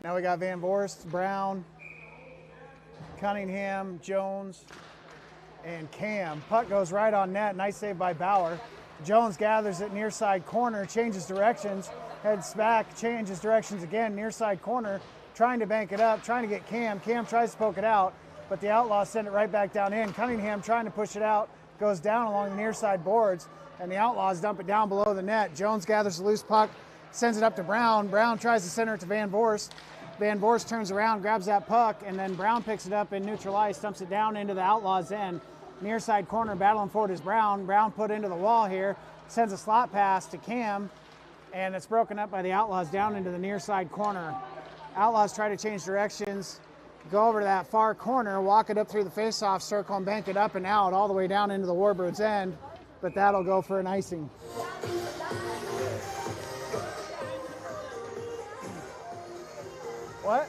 Now we got Van Voorst, Brown, Cunningham, Jones, and Cam. Puck goes right on net. Nice save by Bauer. Jones gathers it near side corner, changes directions, heads back, changes directions again, near side corner, trying to bank it up, trying to get Cam. Cam tries to poke it out, but the Outlaws send it right back down in. Cunningham trying to push it out, goes down along the near side boards, and the Outlaws dump it down below the net. Jones gathers the loose puck, sends it up to Brown. Brown tries to center it to Van Voorst. Van Voorst turns around, grabs that puck, and then Brown picks it up in neutral ice, dumps it down into the Outlaws' end. Near side corner, battling for it is Brown. Brown put into the wall here, sends a slot pass to Cam, and it's broken up by the Outlaws down into the near side corner. Outlaws try to change directions, go over to that far corner, walk it up through the face-off circle, and bank it up and out all the way down into the Warbirds' end, but that'll go for an icing. What?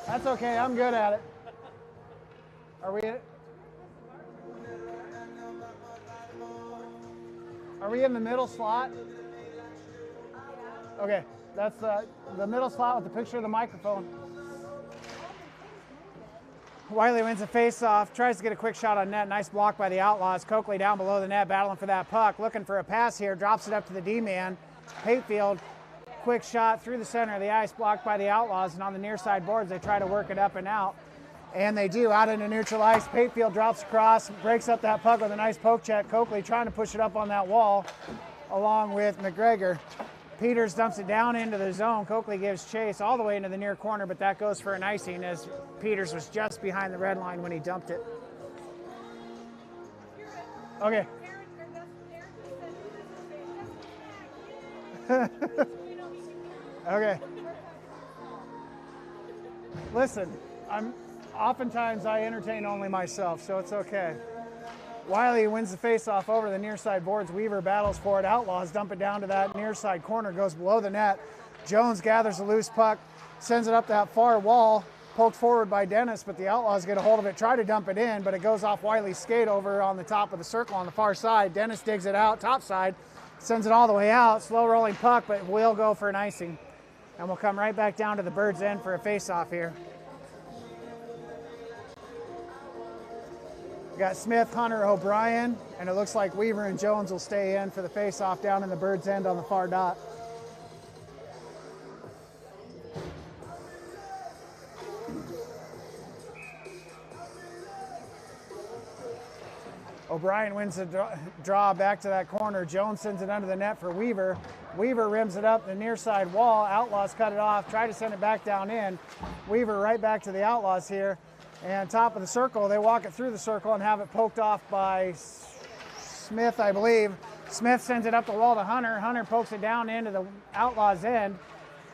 That's okay, I'm good at it. Are we in the middle slot? Okay, that's the middle slot with the picture of the microphone. Wiley wins a face-off, tries to get a quick shot on net. Nice block by the Outlaws. Coakley down below the net, battling for that puck. Looking for a pass here, drops it up to the D-man. Hayfield, quick shot through the center of the ice, blocked by the Outlaws, and on the near side boards, they try to work it up and out. And they do, out into neutral ice. Hayfield drops across, breaks up that puck with a nice poke check. Coakley trying to push it up on that wall, along with McGregor. Peters dumps it down into the zone. Coakley gives chase all the way into the near corner, but that goes for an icing as Peters was just behind the red line when he dumped it. Okay. Okay. Listen, oftentimes I entertain only myself, so it's okay. Wiley wins the face-off over the near side boards. Weaver battles for it. Outlaws dump it down to that near side corner, goes below the net. Jones gathers a loose puck, sends it up that far wall, poked forward by Dennis, but the Outlaws get a hold of it, try to dump it in, but it goes off Wiley's skate over on the top of the circle on the far side. Dennis digs it out, top side, sends it all the way out. Slow rolling puck, but will go for an icing. And we'll come right back down to the Birds' end for a face-off here. We got Smith, Hunter, O'Brien, and it looks like Weaver and Jones will stay in for the face-off down in the Birds' end on the far dot. O'Brien wins the draw back to that corner. Jones sends it under the net for Weaver. Weaver rims it up the near side wall. Outlaws cut it off, try to send it back down in. Weaver right back to the Outlaws here. And top of the circle, they walk it through the circle and have it poked off by Smith, I believe. Smith sends it up the wall to Hunter. Hunter pokes it down into the Outlaws' end.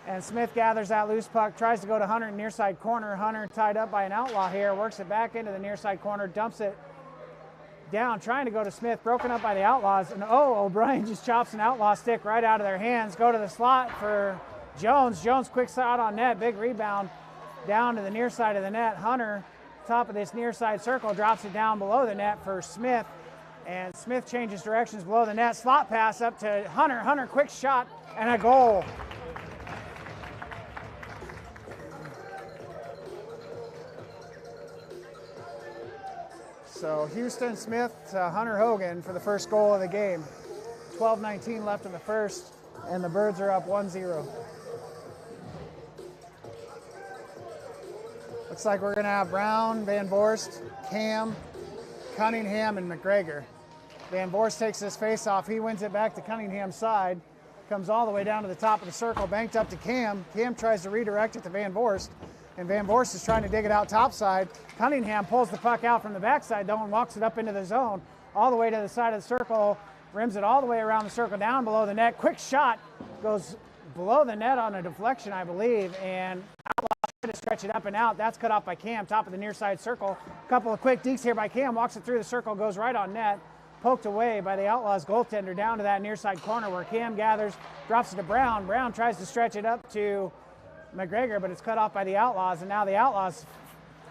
And Smith gathers that loose puck, tries to go to Hunter near side corner. Hunter tied up by an Outlaw here, works it back into the near side corner, dumps it down, trying to go to Smith, broken up by the Outlaws. And O'Brien just chops an Outlaw stick right out of their hands. Go to the slot for Jones. Jones quick shot on net, big rebound down to the near side of the net. Hunter, top of this near side circle, drops it down below the net for Smith. And Smith changes directions below the net. Slot pass up to Hunter. Hunter, quick shot and a goal. So Houston Smith to Hunter Hogan for the first goal of the game. 12:19 left in the first, and the Birds are up 1-0. Looks like we're gonna have Brown, Van Voorst, Cam, Cunningham, and McGregor. Van Voorst takes this face off. He wins it back to Cunningham's side. Comes all the way down to the top of the circle, banked up to Cam. Cam tries to redirect it to Van Voorst, and Van Voorst is trying to dig it out topside. Cunningham pulls the puck out from the backside though and walks it up into the zone, all the way to the side of the circle, rims it all the way around the circle, down below the net. Quick shot goes below the net on a deflection, I believe, and Outlaws try to stretch it up and out. That's cut off by Cam, top of the near side circle. A couple of quick dekes here by Cam, walks it through the circle, goes right on net. Poked away by the Outlaws goaltender down to that near side corner where Cam gathers, drops it to Brown. Brown tries to stretch it up to McGregor, but it's cut off by the Outlaws, and now the Outlaws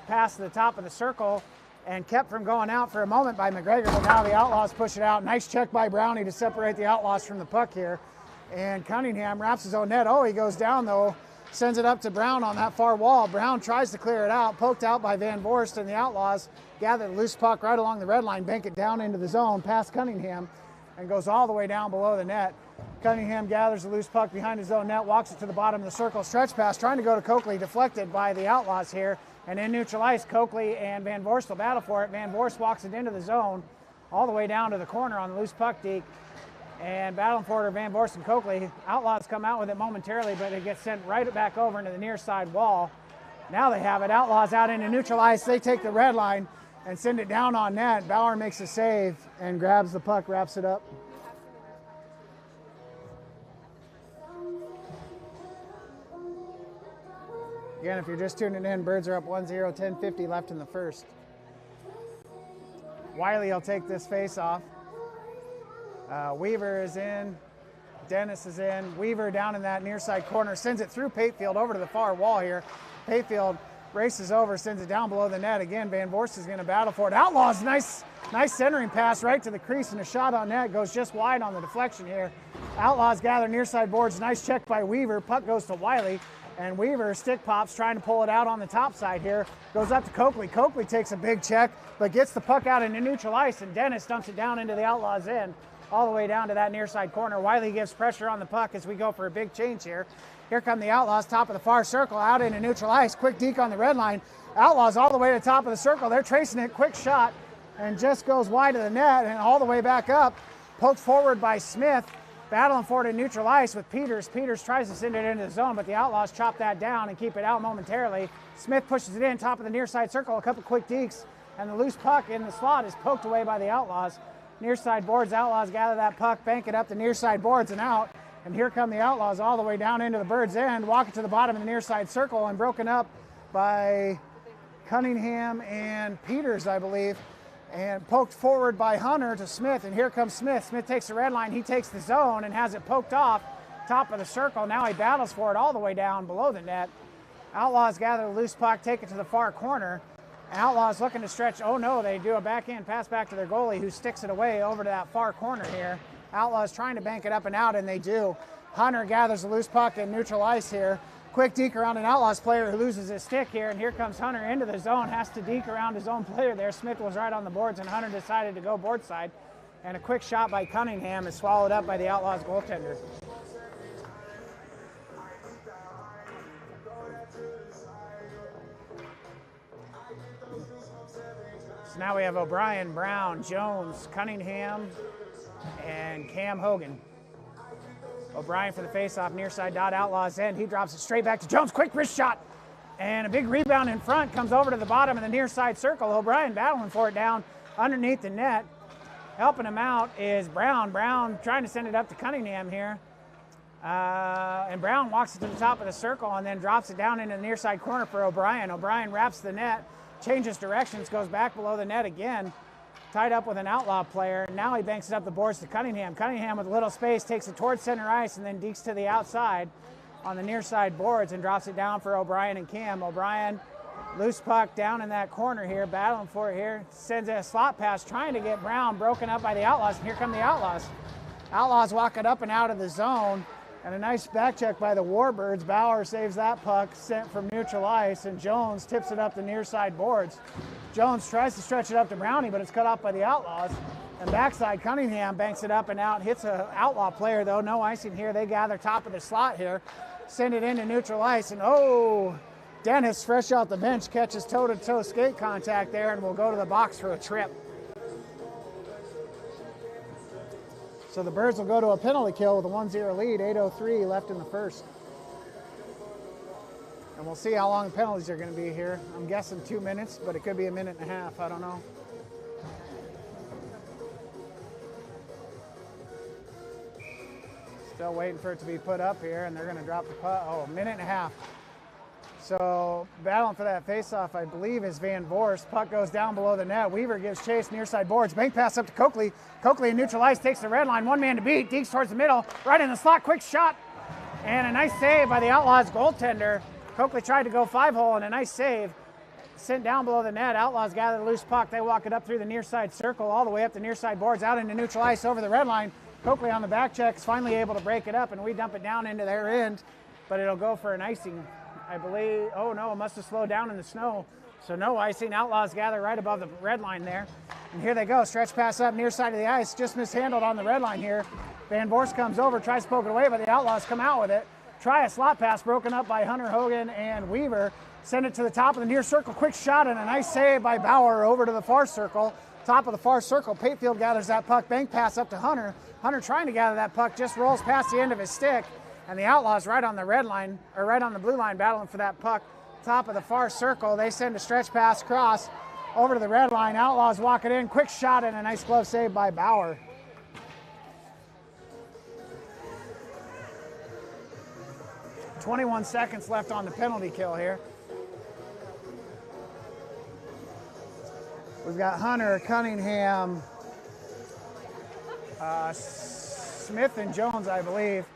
pass to the top of the circle and kept from going out for a moment by McGregor, but now the Outlaws push it out. Nice check by Brownie to separate the Outlaws from the puck here. And Cunningham wraps his own net. Oh, he goes down though. Sends it up to Brown on that far wall. Brown tries to clear it out, poked out by Van Voorst, and the Outlaws gather the loose puck right along the red line, bank it down into the zone past Cunningham, and goes all the way down below the net. Cunningham gathers the loose puck behind his own net, walks it to the bottom of the circle, stretch pass, trying to go to Coakley, deflected by the Outlaws here, and in neutral ice, Coakley and Van Voorst will battle for it. Van Voorst walks it into the zone, all the way down to the corner on the loose puck deke. And battling for it are Van Voorst and Coakley. Outlaws come out with it momentarily, but it gets sent right back over into the near side wall. Now they have it. Outlaws out into neutral ice. They take the red line and send it down on net. Bauer makes a save and grabs the puck, wraps it up. Again, if you're just tuning in, Birds are up 1-0, 10:50 left in the first. Wiley will take this face off. Weaver is in, Dennis is in. Weaver down in that near side corner, sends it through Patefield over to the far wall here. Patefield races over, sends it down below the net. Again, Van Voorst is going to battle for it. Outlaws, nice centering pass right to the crease, and a shot on net goes just wide on the deflection here. Outlaws gather near side boards, nice check by Weaver. Puck goes to Wiley, and Weaver stick pops, trying to pull it out on the top side here. Goes up to Coakley. Coakley takes a big check, but gets the puck out into neutral ice, and Dennis dumps it down into the Outlaws' end, all the way down to that near side corner. Wiley gives pressure on the puck as we go for a big change here. Here come the Outlaws, top of the far circle, out into neutral ice. Quick deke on the red line. Outlaws all the way to the top of the circle. They're tracing it, quick shot, and just goes wide of the net and all the way back up. Poked forward by Smith, battling for it in neutral ice with Peters. Peters tries to send it into the zone, but the Outlaws chop that down and keep it out momentarily. Smith pushes it in, top of the near side circle, a couple quick dekes, and the loose puck in the slot is poked away by the Outlaws. Near side boards, Outlaws gather that puck, bank it up the near side boards and out. And here come the Outlaws all the way down into the Birds' end, walk it to the bottom of the near side circle, and broken up by Cunningham and Peters, I believe, and poked forward by Hunter to Smith. And here comes Smith. Smith takes the red line, he takes the zone and has it poked off top of the circle. Now he battles for it all the way down below the net. Outlaws gather the loose puck, take it to the far corner. Outlaws looking to stretch. Oh no, they do a backhand pass back to their goalie, who sticks it away over to that far corner here. Outlaws trying to bank it up and out, and they do. Hunter gathers the loose puck in neutral ice here. Quick deke around an Outlaws player who loses his stick here, and here comes Hunter into the zone, has to deke around his own player there. Smith was right on the boards, and Hunter decided to go board side. And a quick shot by Cunningham is swallowed up by the Outlaws goaltender. So now we have O'Brien, Brown, Jones, Cunningham, and Cam Hogan. O'Brien for the faceoff, near side dot, Outlaws end. He drops it straight back to Jones. Quick wrist shot, and a big rebound in front, comes over to the bottom of the near side circle. O'Brien battling for it down underneath the net. Helping him out is Brown. Brown trying to send it up to Cunningham here. And Brown walks it to the top of the circle and then drops it down into the near side corner for O'Brien. O'Brien wraps the net, changes directions, goes back below the net again, tied up with an Outlaw player. Now he banks it up the boards to Cunningham. Cunningham with a little space takes it towards center ice and then dekes to the outside on the near side boards and drops it down for O'Brien and Cam. O'Brien, loose puck down in that corner here, battling for it here. Sends a slot pass, trying to get Brown, broken up by the Outlaws. And here come the Outlaws. Outlaws walk it up and out of the zone. And a nice back check by the Warbirds. Bauer saves that puck, sent from neutral ice, and Jones tips it up the near side boards. Jones tries to stretch it up to Brownie, but it's cut off by the Outlaws. And backside, Cunningham banks it up and out, hits an Outlaw player though, no icing here. They gather top of the slot here, send it into neutral ice, and oh, Dennis, fresh out the bench, catches toe-to-toe skate contact there and will go to the box for a trip. So the Birds will go to a penalty kill with a 1-0 lead, 8:03 left in the first. And we'll see how long the penalties are going to be here. I'm guessing 2 minutes, but it could be a minute and a half. I don't know. Still waiting for it to be put up here, and they're going to drop the puck. Oh, a minute and a half. So battling for that faceoff, I believe, is Van Voorst. Puck goes down below the net. Weaver gives chase near side boards. Bank pass up to Coakley. Coakley in neutral ice takes the red line. One man to beat. Dekes towards the middle. Right in the slot. Quick shot. And a nice save by the Outlaws goaltender. Coakley tried to go 5-hole, and a nice save. Sent down below the net. Outlaws gather the loose puck. They walk it up through the near side circle all the way up the near side boards, out into neutral ice over the red line. Coakley on the back check is finally able to break it up, and we dump it down into their end, but it'll go for an icing, I believe. Oh no, it must have slowed down in the snow. So no icing. Outlaws gather right above the red line there. And here they go, stretch pass up near side of the ice, just mishandled on the red line here. Van Voorst comes over, tries to poke it away, but the Outlaws come out with it. Try a slot pass broken up by Hunter Hogan and Weaver. Send it to the top of the near circle, quick shot and a nice save by Bauer over to the far circle. Top of the far circle, Patefield gathers that puck, bank pass up to Hunter. Hunter trying to gather that puck, just rolls past the end of his stick. And the Outlaws right on the red line, or right on the blue line battling for that puck. Top of the far circle, they send a stretch pass across over to the red line. Outlaws walk it in, quick shot and a nice glove save by Bauer. .21 seconds left on the penalty kill here. We've got Hunter, Cunningham, Smith and Jones, I believe.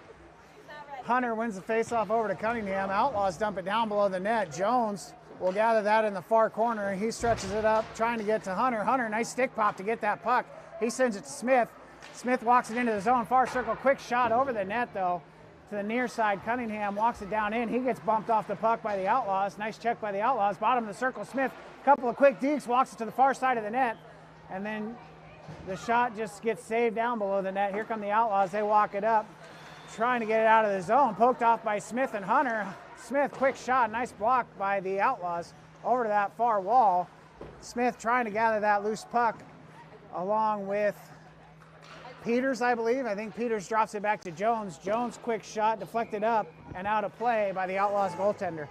Hunter wins the faceoff over to Cunningham. Outlaws dump it down below the net. Jones will gather that in the far corner. He stretches it up, trying to get to Hunter. Hunter, nice stick pop to get that puck. He sends it to Smith. Smith walks it into the zone, far circle, quick shot over the net though, to the near side. Cunningham walks it down in. He gets bumped off the puck by the Outlaws. Nice check by the Outlaws. Bottom of the circle, Smith, couple of quick dekes, walks it to the far side of the net. And then the shot just gets saved down below the net. Here come the Outlaws. They walk it up, trying to get it out of the zone. Poked off by Smith and Hunter. Smith, quick shot, nice block by the Outlaws over to that far wall. Smith trying to gather that loose puck along with Peters, I believe. I think Peters drops it back to Jones. Jones, quick shot, deflected up and out of play by the Outlaws goaltender.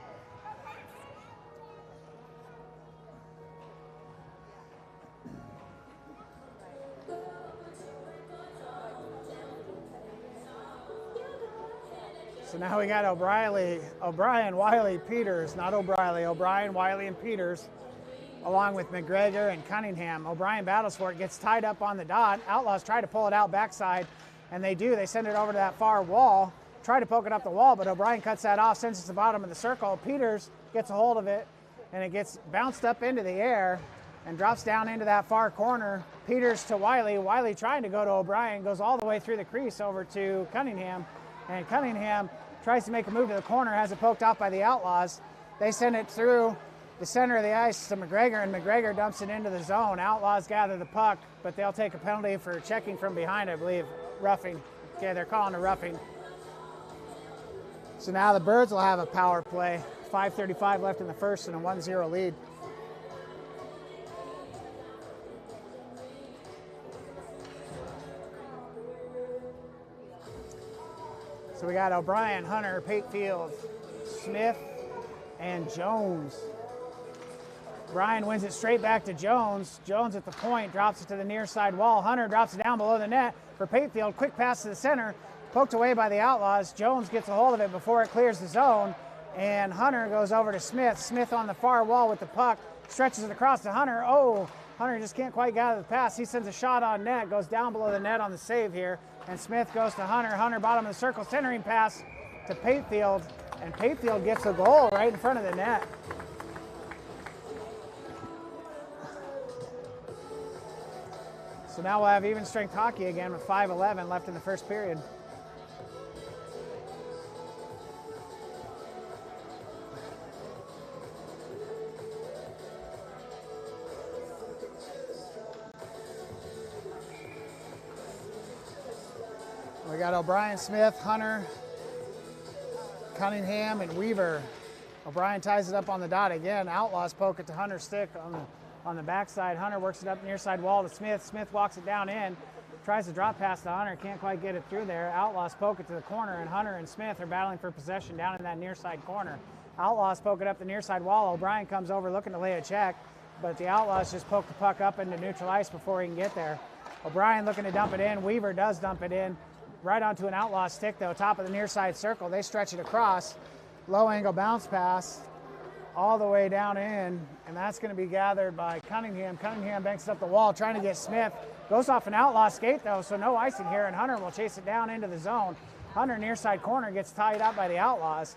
So now we got O'Brien, Wiley, Peters, not O'Brien, O'Brien, Wiley, and Peters, along with McGregor and Cunningham. O'Brien battles for it, gets tied up on the dot. Outlaws try to pull it out backside, and they do. They send it over to that far wall, try to poke it up the wall, but O'Brien cuts that off, sends it to the bottom of the circle. Peters gets a hold of it, and it gets bounced up into the air and drops down into that far corner. Peters to Wiley. Wiley trying to go to O'Brien, goes all the way through the crease over to Cunningham, and Cunningham tries to make a move to the corner, has it poked off by the Outlaws. They send it through the center of the ice to McGregor, and McGregor dumps it into the zone. Outlaws gather the puck, but they'll take a penalty for checking from behind, I believe. Roughing. Okay, they're calling a roughing. So now the Birds will have a power play. 5:35 left in the first and a 1-0 lead. So we got O'Brien, Hunter, Patefield, Smith, and Jones. Bryan wins it straight back to Jones. Jones at the point, drops it to the near side wall. Hunter drops it down below the net for Patefield. Quick pass to the center, poked away by the Outlaws. Jones gets a hold of it before it clears the zone, and Hunter goes over to Smith. Smith on the far wall with the puck, stretches it across to Hunter. Oh, Hunter just can't quite gather the pass. He sends a shot on net, goes down below the net on the save here, and Smith goes to Hunter. Hunter, bottom of the circle, centering pass to Patefield, and Patefield gets a goal right in front of the net. So now we'll have even strength hockey again with 5:11 left in the first period. We got O'Brien, Smith, Hunter, Cunningham, and Weaver. O'Brien ties it up on the dot again. Outlaws poke it to Hunter's stick on the backside. Hunter works it up near side wall to Smith. Smith walks it down in, tries to drop past to Hunter, can't quite get it through there. Outlaws poke it to the corner, and Hunter and Smith are battling for possession down in that near side corner. Outlaws poke it up the near side wall. O'Brien comes over looking to lay a check, but the Outlaws just poke the puck up into neutral ice before he can get there. O'Brien looking to dump it in. Weaver does dump it in. Right onto an Outlaw stick though, top of the near side circle. They stretch it across. Low angle bounce pass all the way down in, and that's going to be gathered by Cunningham. Cunningham banks up the wall, trying to get Smith. Goes off an Outlaw skate though, so no icing here, and Hunter will chase it down into the zone. Hunter near side corner gets tied up by the Outlaws.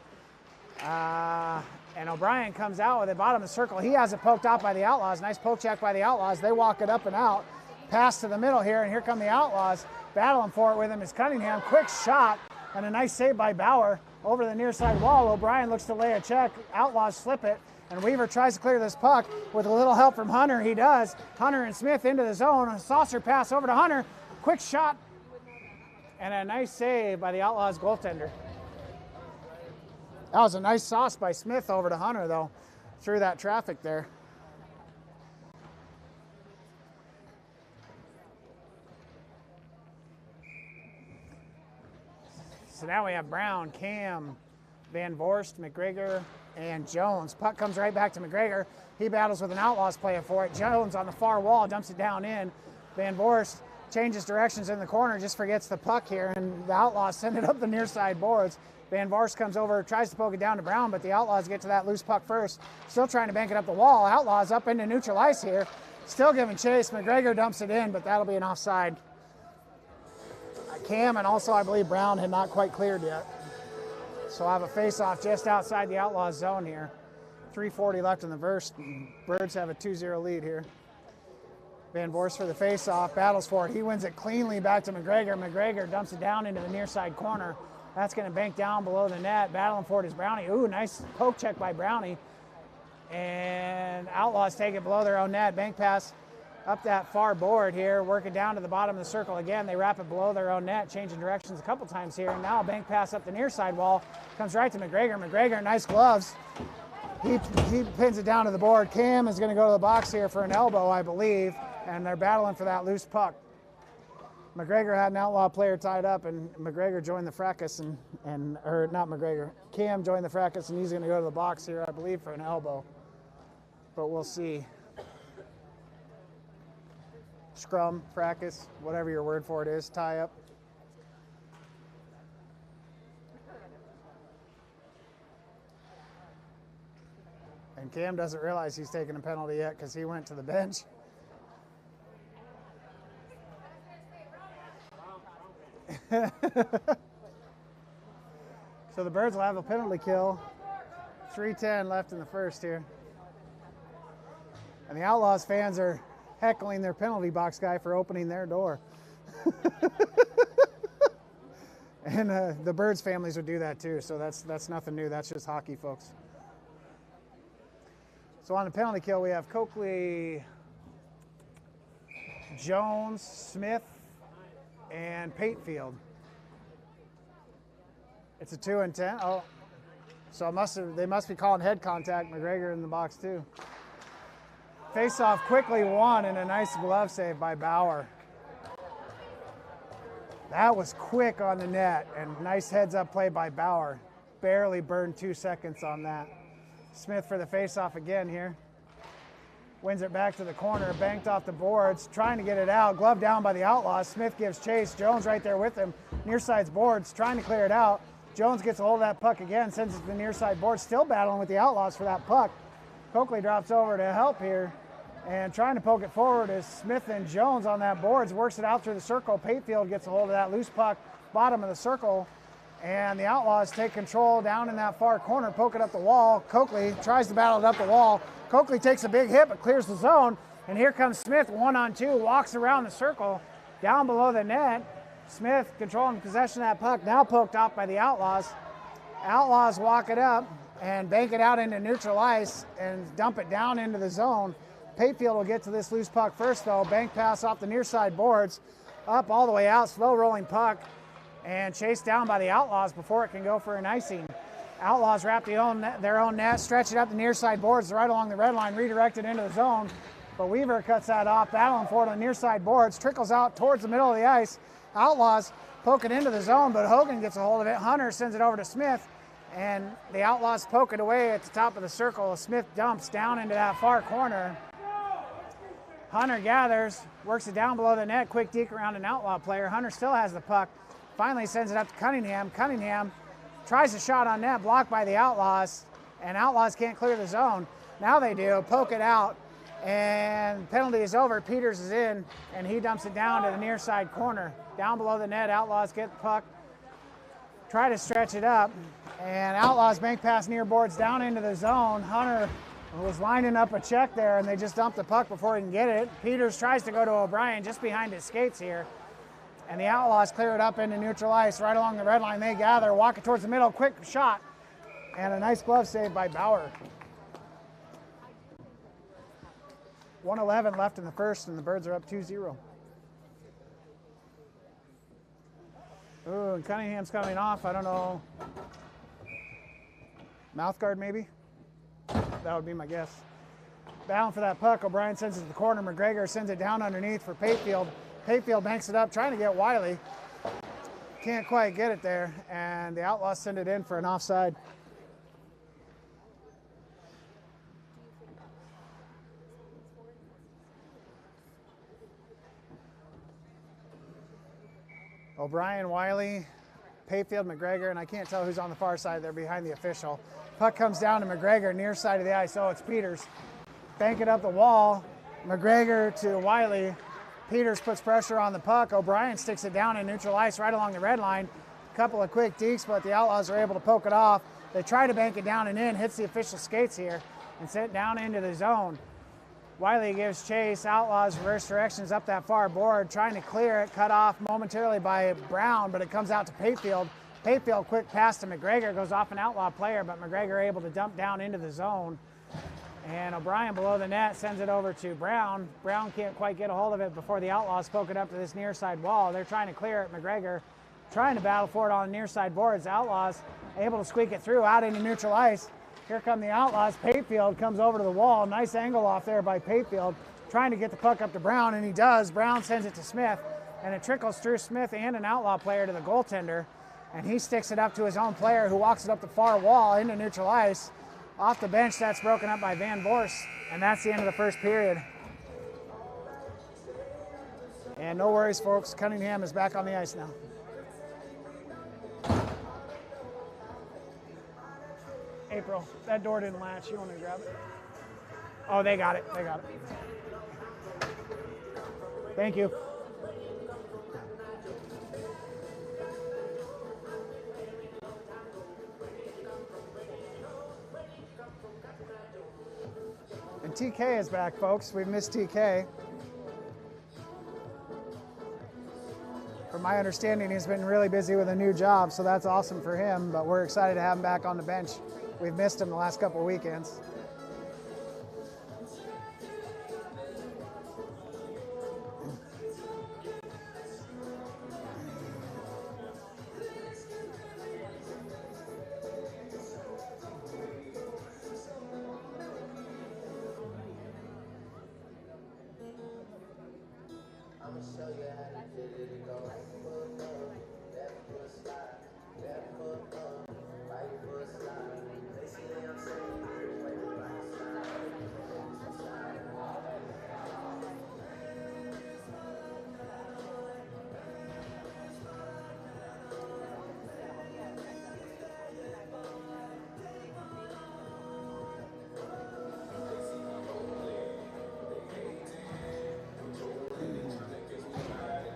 And O'Brien comes out with it, bottom of the circle. He has it poked out by the Outlaws. Nice poke check by the Outlaws. They walk it up and out. Pass to the middle here, and here come the Outlaws. Battling for it with him is Cunningham. Quick shot and a nice save by Bauer over the near side wall. O'Brien looks to lay a check. Outlaws slip it, and Weaver tries to clear this puck with a little help from Hunter. He does. Hunter and Smith into the zone. A saucer pass over to Hunter. Quick shot and a nice save by the Outlaws goaltender. That was a nice sauce by Smith over to Hunter, though, through that traffic there. So now we have Brown, Cam, Van Vorst, McGregor, and Jones. Puck comes right back to McGregor. He battles with an Outlaws player for it. Jones on the far wall dumps it down in. Van Vorst changes directions in the corner, just forgets the puck here, and the Outlaws send it up the near side boards. Van Vorst comes over, tries to poke it down to Brown, but the Outlaws get to that loose puck first. Still trying to bank it up the wall. Outlaws up into neutral ice here. Still giving chase. McGregor dumps it in, but that'll be an offside. Cam and also I believe Brown had not quite cleared yet. So I have a face-off just outside the Outlaws zone here. 3:40 left in the first. Birds have a 2-0 lead here. Van Vorst for the face-off, battles for it. He wins it cleanly back to McGregor. McGregor dumps it down into the near side corner. That's going to bank down below the net. Battling for it is Brownie. Ooh, nice poke check by Brownie. And Outlaws take it below their own net. Bank pass up that far board here, working down to the bottom of the circle again. They wrap it below their own net, changing directions a couple times here. And now a bank pass up the near side wall. Comes right to McGregor. McGregor, nice gloves. He pins it down to the board. Cam is going to go to the box here for an elbow, I believe. And they're battling for that loose puck. McGregor had an Outlaw player tied up, and McGregor joined the fracas, or not McGregor. Cam joined the fracas, and he's going to go to the box here, I believe, for an elbow. But we'll see. Scrum, fracas, whatever your word for it is, tie up. And Cam doesn't realize he's taking a penalty yet because he went to the bench. So the Birds will have a penalty kill. 3:10 left in the first here. And the Outlaws fans are heckling their penalty box guy for opening their door. And the Birds families would do that too, so that's nothing new. That's just hockey, folks. So on the penalty kill, we have Coakley, Jones, Smith, and Patefield. It's a 2 and 10. Oh, so they must be calling head contact. McGregor in the box too. Face off quickly won, and a nice glove save by Bauer. That was quick on the net, and nice heads up play by Bauer. Barely burned 2 seconds on that. Smith for the face off again here. Wins it back to the corner, banked off the boards, trying to get it out. Glove down by the Outlaws. Smith gives chase. Jones right there with him. Near side's boards, trying to clear it out. Jones gets a hold of that puck again, sends it to the near side board. Still battling with the Outlaws for that puck. Coakley drops over to help here. And trying to poke it forward is Smith and Jones on that boards. Works it out through the circle. Patefield gets a hold of that loose puck, bottom of the circle. And the Outlaws take control down in that far corner, poke it up the wall. Coakley tries to battle it up the wall. Coakley takes a big hit, but clears the zone. And here comes Smith, 1-on-2, walks around the circle, down below the net. Smith controlling possession of that puck, now poked off by the Outlaws. Outlaws walk it up and bank it out into neutral ice and dump it down into the zone. Patefield will get to this loose puck first, though. Bank pass off the near side boards, up all the way out, slow rolling puck, and chased down by the Outlaws before it can go for an icing. Outlaws wrap their own net, stretch it up the near side boards right along the red line, redirected into the zone. But Weaver cuts that off, battling for it on the near side boards, trickles out towards the middle of the ice. Outlaws poke it into the zone, but Hogan gets a hold of it. Hunter sends it over to Smith, and the Outlaws poke it away at the top of the circle. Smith dumps down into that far corner. Hunter gathers, works it down below the net, quick deke around an Outlaw player. Hunter still has the puck, finally sends it up to Cunningham. Cunningham tries a shot on net, blocked by the Outlaws, and Outlaws can't clear the zone. Now they do, poke it out, and penalty is over. Peters is in, and he dumps it down to the near side corner. Down below the net, Outlaws get the puck, try to stretch it up, and Outlaws bank pass near boards down into the zone. Hunter was lining up a check there, and they just dumped the puck before he can get it. Peters tries to go to O'Brien just behind his skates here. And the Outlaws clear it up into neutral ice right along the red line. They gather, walk it towards the middle, quick shot, and a nice glove save by Bauer. 1:11 left in the first, and the Birds are up 2-0. Ooh, and Cunningham's coming off. I don't know. Mouth guard, maybe? That would be my guess. Battling for that puck. O'Brien sends it to the corner. McGregor sends it down underneath for Patefield. Patefield banks it up, trying to get Wiley. Can't quite get it there, and the Outlaws send it in for an offside. O'Brien, Wiley, Patefield, McGregor, and I can't tell who's on the far side. They're behind the official. Puck comes down to McGregor, near side of the ice. Oh, it's Peters. Bank it up the wall. McGregor to Wiley. Peters puts pressure on the puck. O'Brien sticks it down in neutral ice right along the red line. A couple of quick dekes, but the Outlaws are able to poke it off. They try to bank it down and in, hits the official skates here, and sent down into the zone. Wiley gives chase. Outlaws reverse directions up that far board, trying to clear it, cut off momentarily by Brown, but it comes out to Patefield. Patefield, quick pass to McGregor, goes off an Outlaw player, but McGregor able to dump down into the zone. And O'Brien below the net sends it over to Brown. Brown can't quite get a hold of it before the Outlaws poke it up to this near side wall. They're trying to clear it. McGregor trying to battle for it on the near side boards. Outlaws able to squeak it through out into neutral ice. Here come the Outlaws. Patefield comes over to the wall. Nice angle off there by Patefield, trying to get the puck up to Brown, and he does. Brown sends it to Smith, and it trickles through Smith and an Outlaw player to the goaltender, and he sticks it up to his own player, who walks it up the far wall into neutral ice. Off the bench, that's broken up by Van Vorst, and that's the end of the first period. And no worries, folks. Cunningham is back on the ice now. April, that door didn't latch. You want to grab it? Oh, they got it. They got it. Thank you. And TK is back, folks. We've missed TK. From my understanding, he's been really busy with a new job, so that's awesome for him, but we're excited to have him back on the bench. We've missed him the last couple of weekends.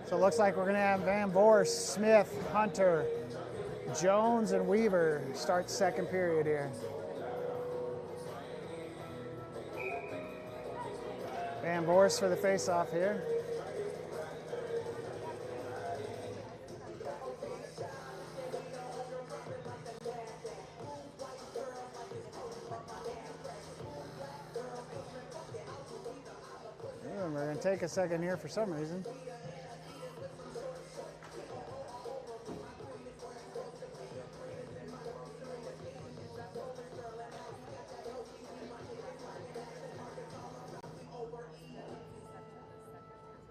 So it looks like we're going to have Van Vorst, Smith, Hunter, Jones, and Weaver start the second period here. Van Vorst for the face-off here. We're going to take a second here for some reason.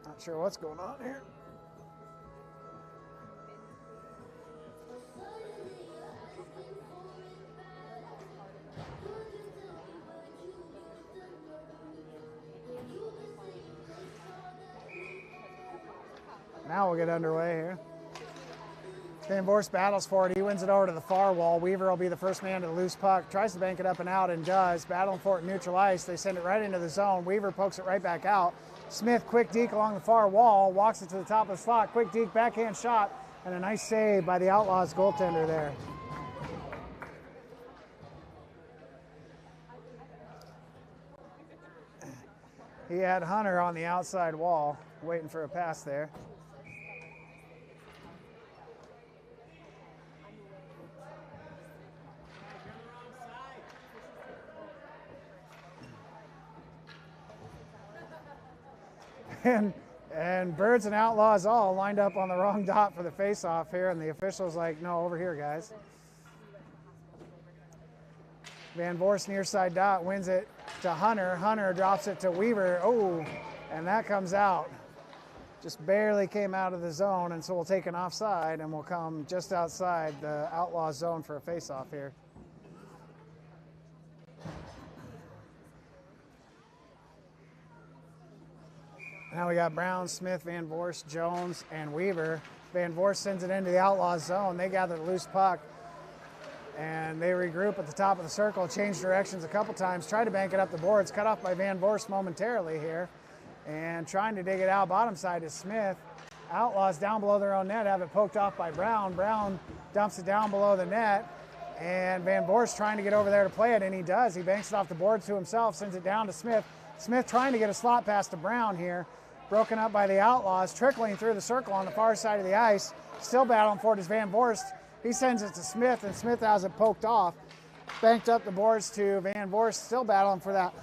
Not sure what's going on here. Now we'll get underway here. Van Vorst battles for it. He wins it over to the far wall. Weaver will be the first man to the loose puck. Tries to bank it up and out and does. Battling for it in neutral ice. They send it right into the zone. Weaver pokes it right back out. Smith, quick deke along the far wall. Walks it to the top of the slot. Quick deke, backhand shot. And a nice save by the Outlaws goaltender there. He had Hunter on the outside wall, waiting for a pass there. And Birds and Outlaws all lined up on the wrong dot for the face-off here, and the official's like, no, over here, guys. Van Voorst near side dot wins it to Hunter. Hunter drops it to Weaver. Oh, and that comes out. Just barely came out of the zone, and so we'll take an offside, and we'll come just outside the Outlaws zone for a face-off here. Now we got Brown, Smith, Van Voorst, Jones, and Weaver. Van Voorst sends it into the Outlaws zone. They gather the loose puck, and they regroup at the top of the circle, change directions a couple times, try to bank it up the boards, cut off by Van Voorst momentarily here, and trying to dig it out. Bottom side is Smith. Outlaws down below their own net have it poked off by Brown. Brown dumps it down below the net, and Van Voorst trying to get over there to play it, and he does. He banks it off the boards to himself, sends it down to Smith. Smith trying to get a slot pass to Brown here. Broken up by the Outlaws, trickling through the circle on the far side of the ice. Still battling for it is Van Voorst. He sends it to Smith, and Smith has it poked off. Banked up the boards to Van Voorst, still battling for that,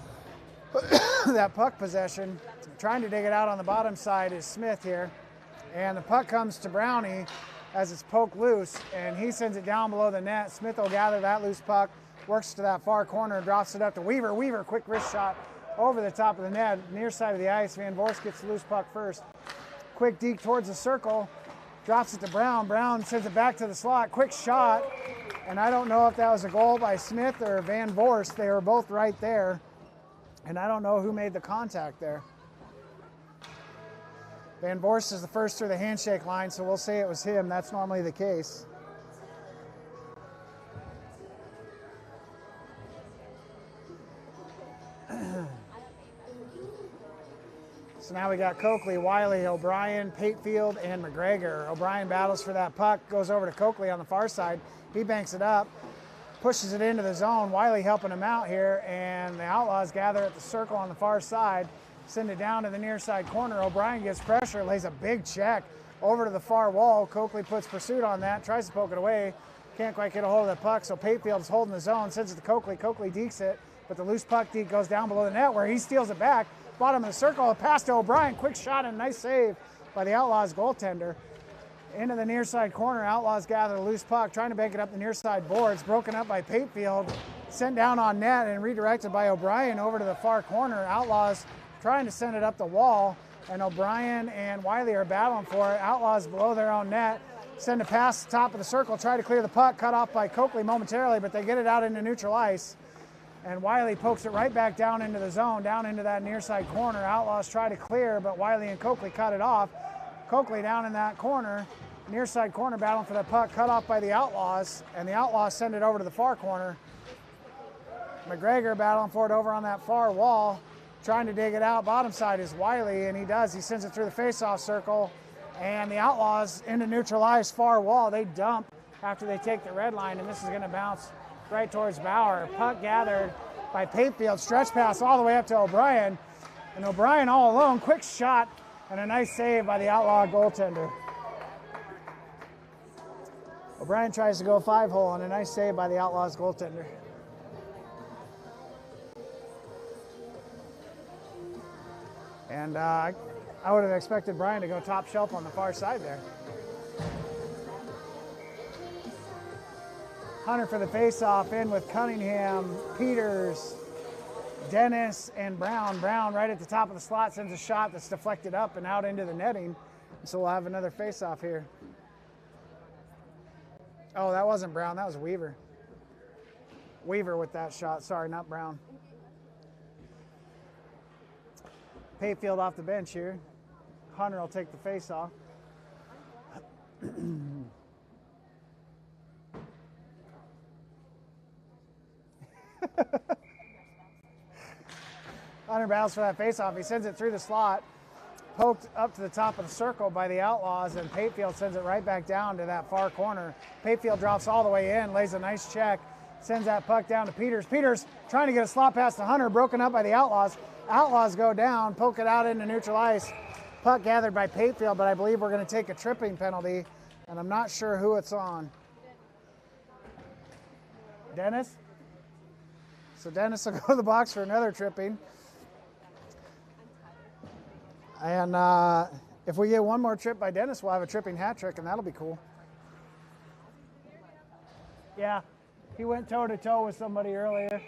that puck possession. Trying to dig it out on the bottom side is Smith here. And the puck comes to Brownie as it's poked loose, and he sends it down below the net. Smith will gather that loose puck, works to that far corner, drops it up to Weaver. Weaver, quick wrist shot over the top of the net, near side of the ice. Van Voorst gets the loose puck first. Quick deke towards the circle, drops it to Brown. Brown sends it back to the slot. Quick shot, and I don't know if that was a goal by Smith or Van Voorst. They were both right there, and I don't know who made the contact there. Van Voorst is the first through the handshake line, so we'll say it was him. That's normally the case. So now we got Coakley, Wiley, O'Brien, Patefield, and McGregor. O'Brien battles for that puck, goes over to Coakley on the far side. He banks it up, pushes it into the zone. Wiley helping him out here, and the Outlaws gather at the circle on the far side, send it down to the near side corner. O'Brien gets pressure, lays a big check over to the far wall. Coakley puts pursuit on that, tries to poke it away. Can't quite get a hold of the puck, so Patefield's holding the zone, sends it to Coakley. Coakley dekes it, but the loose puck deke goes down below the net where he steals it back. Bottom of the circle, a pass to O'Brien. Quick shot and a nice save by the Outlaws goaltender. Into the near side corner, Outlaws gather the loose puck, trying to bank it up the near side boards. Broken up by Patefield, sent down on net and redirected by O'Brien over to the far corner. Outlaws trying to send it up the wall, and O'Brien and Wiley are battling for it. Outlaws below their own net, send a pass to the top of the circle, try to clear the puck, cut off by Coakley momentarily, but they get it out into neutral ice. And Wiley pokes it right back down into the zone, down into that near side corner. Outlaws try to clear, but Wiley and Coakley cut it off. Coakley down in that corner, near side corner, battling for the puck, cut off by the Outlaws, and the Outlaws send it over to the far corner. McGregor battling for it over on that far wall, trying to dig it out. Bottom side is Wiley, and he does. He sends it through the face-off circle, and the Outlaws into neutral ice, far wall. They dump after they take the red line, and this is going to bounce right towards Bauer. Puck gathered by Patefield. Stretch pass all the way up to O'Brien. And O'Brien all alone. Quick shot and a nice save by the Outlaw goaltender. O'Brien tries to go 5-hole and a nice save by the Outlaws goaltender. And I would have expected Brian to go top shelf on the far side there. Hunter for the face-off, in with Cunningham, Peters, Dennis, and Brown. Brown right at the top of the slot sends a shot that's deflected up and out into the netting. So we'll have another face-off here. Oh, that wasn't Brown, that was Weaver. Weaver with that shot, sorry, not Brown. Patefield off the bench here. Hunter will take the face-off. Hunter battles for that face-off. He sends it through the slot, poked up to the top of the circle by the Outlaws, and Patefield sends it right back down to that far corner. Patefield drops all the way in, lays a nice check, sends that puck down to Peters. Peters trying to get a slot pass to Hunter, broken up by the Outlaws. Outlaws go down, poke it out into neutral ice. Puck gathered by Patefield, but I believe we're going to take a tripping penalty, and I'm not sure who it's on. Dennis? So Dennis will go to the box for another tripping. And if we get one more trip by Dennis, we'll have a tripping hat trick, and that'll be cool. Yeah, he went toe-to-toe with somebody earlier.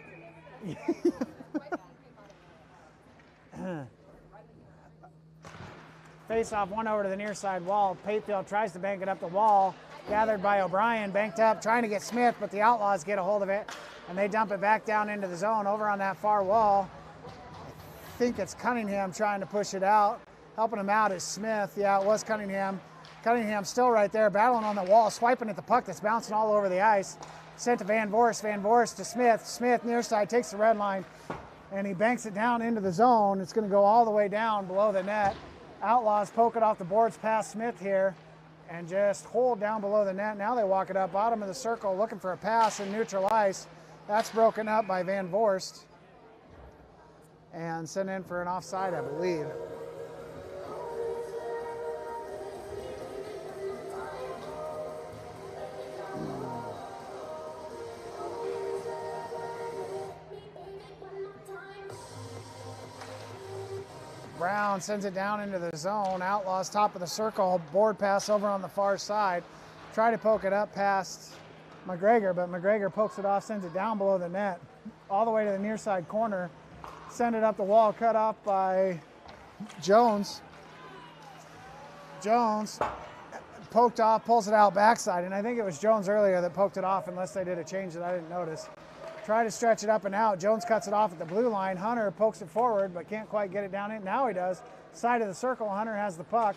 Face off, one over to the near side wall. Patefield tries to bank it up the wall. Gathered by O'Brien, banked up, trying to get Smith, but the Outlaws get a hold of it, and they dump it back down into the zone over on that far wall. I think it's Cunningham trying to push it out. Helping him out is Smith. Yeah, it was Cunningham. Cunningham still right there, battling on the wall, swiping at the puck that's bouncing all over the ice. Sent to Van Voorst. Van Voorst to Smith. Smith near side takes the red line, and he banks it down into the zone. It's going to go all the way down below the net. Outlaws poke it off the boards past Smith here and just hold down below the net. Now they walk it up, bottom of the circle, looking for a pass in neutral ice. That's broken up by Van Voorst and sent in for an offside, I believe. Brown sends it down into the zone. Outlaws top of the circle. Board pass over on the far side. Try to poke it up past McGregor, but McGregor pokes it off, sends it down below the net, all the way to the near side corner. Send it up the wall, cut off by Jones. Jones poked off, pulls it out backside, and I think it was Jones earlier that poked it off, unless they did a change that I didn't notice. Try to stretch it up and out. Jones cuts it off at the blue line. Hunter pokes it forward, but can't quite get it down in. Now he does. Side of the circle, Hunter has the puck.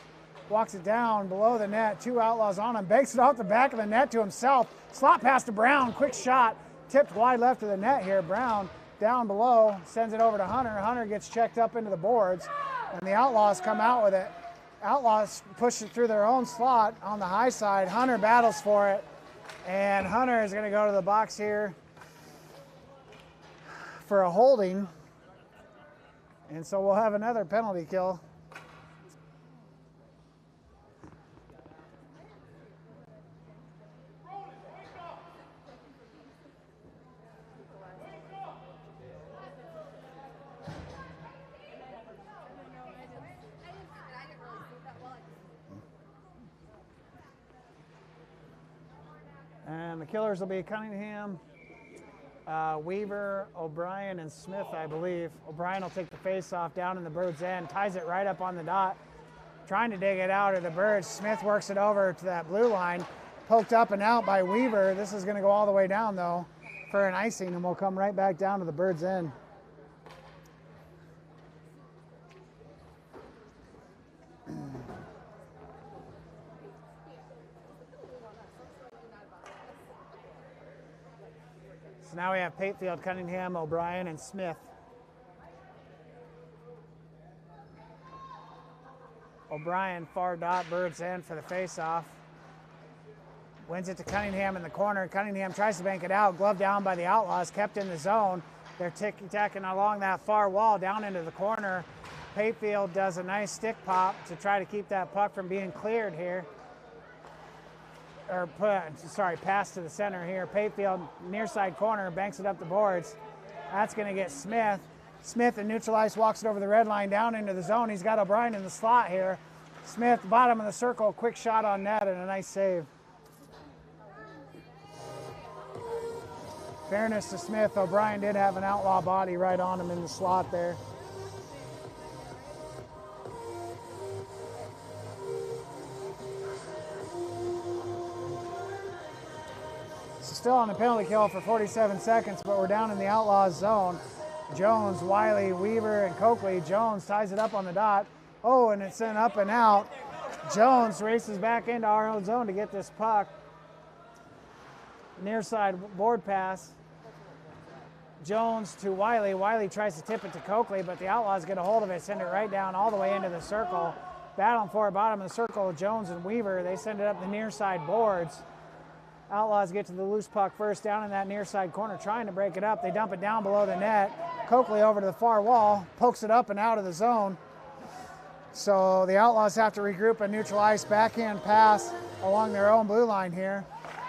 Walks it down below the net. Two Outlaws on him. Banks it off the back of the net to himself. Slot pass to Brown. Quick shot. Tipped wide left of the net here. Brown down below. Sends it over to Hunter. Hunter gets checked up into the boards. And the Outlaws come out with it. Outlaws push it through their own slot on the high side. Hunter battles for it. And Hunter is going to go to the box here for a holding, and so we'll have another penalty kill. And the killers will be Cunningham, Weaver, O'Brien, and Smith, I believe. O'Brien will take the face-off down in the bird's end, ties it right up on the dot, trying to dig it out of the birds. Smith works it over to that blue line, poked up and out by Weaver. This is going to go all the way down, though, for an icing, and we'll come right back down to the bird's end. So now we have Patefield, Cunningham, O'Brien, and Smith. O'Brien, far dot, bird's end for the face-off. Wins it to Cunningham in the corner. Cunningham tries to bank it out. Glove down by the Outlaws, kept in the zone. They're ticky-tacking along that far wall down into the corner. Patefield does a nice stick pop to try to keep that puck from being cleared here. Pass to the center here. Patefield, near side corner, banks it up the boards. That's going to get Smith. Smith in neutral ice walks it over the red line down into the zone. He's got O'Brien in the slot here. Smith, bottom of the circle, quick shot on net and a nice save. Fairness to Smith, O'Brien did have an Outlaw body right on him in the slot there. Still on the penalty kill for 47 seconds, but we're down in the Outlaws zone. Jones, Wiley, Weaver, and Coakley. Jones ties it up on the dot. Oh, and it's sent up and out. Jones races back into our own zone to get this puck. Near side board pass. Jones to Wiley. Wiley tries to tip it to Coakley, but the Outlaws get a hold of it, send it right down all the way into the circle. Battling for it, bottom of the circle, Jones and Weaver. They send it up the near side boards. Outlaws get to the loose puck first down in that near side corner, trying to break it up. They dump it down below the net. Coakley over to the far wall, pokes it up and out of the zone. So the Outlaws have to regroup and neutral ice, backhand pass along their own blue line here.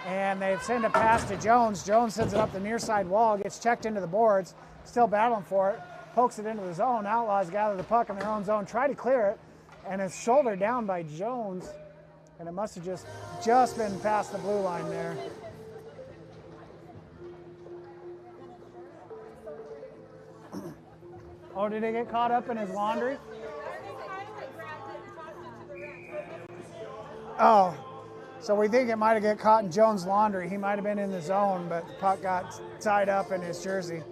And they send a pass to Jones. Jones sends it up the near side wall, gets checked into the boards, still battling for it, pokes it into the zone. Outlaws gather the puck in their own zone, try to clear it. and it's shouldered down by Jones, and it must have just been past the blue line there. Oh, did it get caught up in his laundry? Oh, so we think it might have got caught in Jones' laundry. He might have been in the zone, but the puck got tied up in his jersey.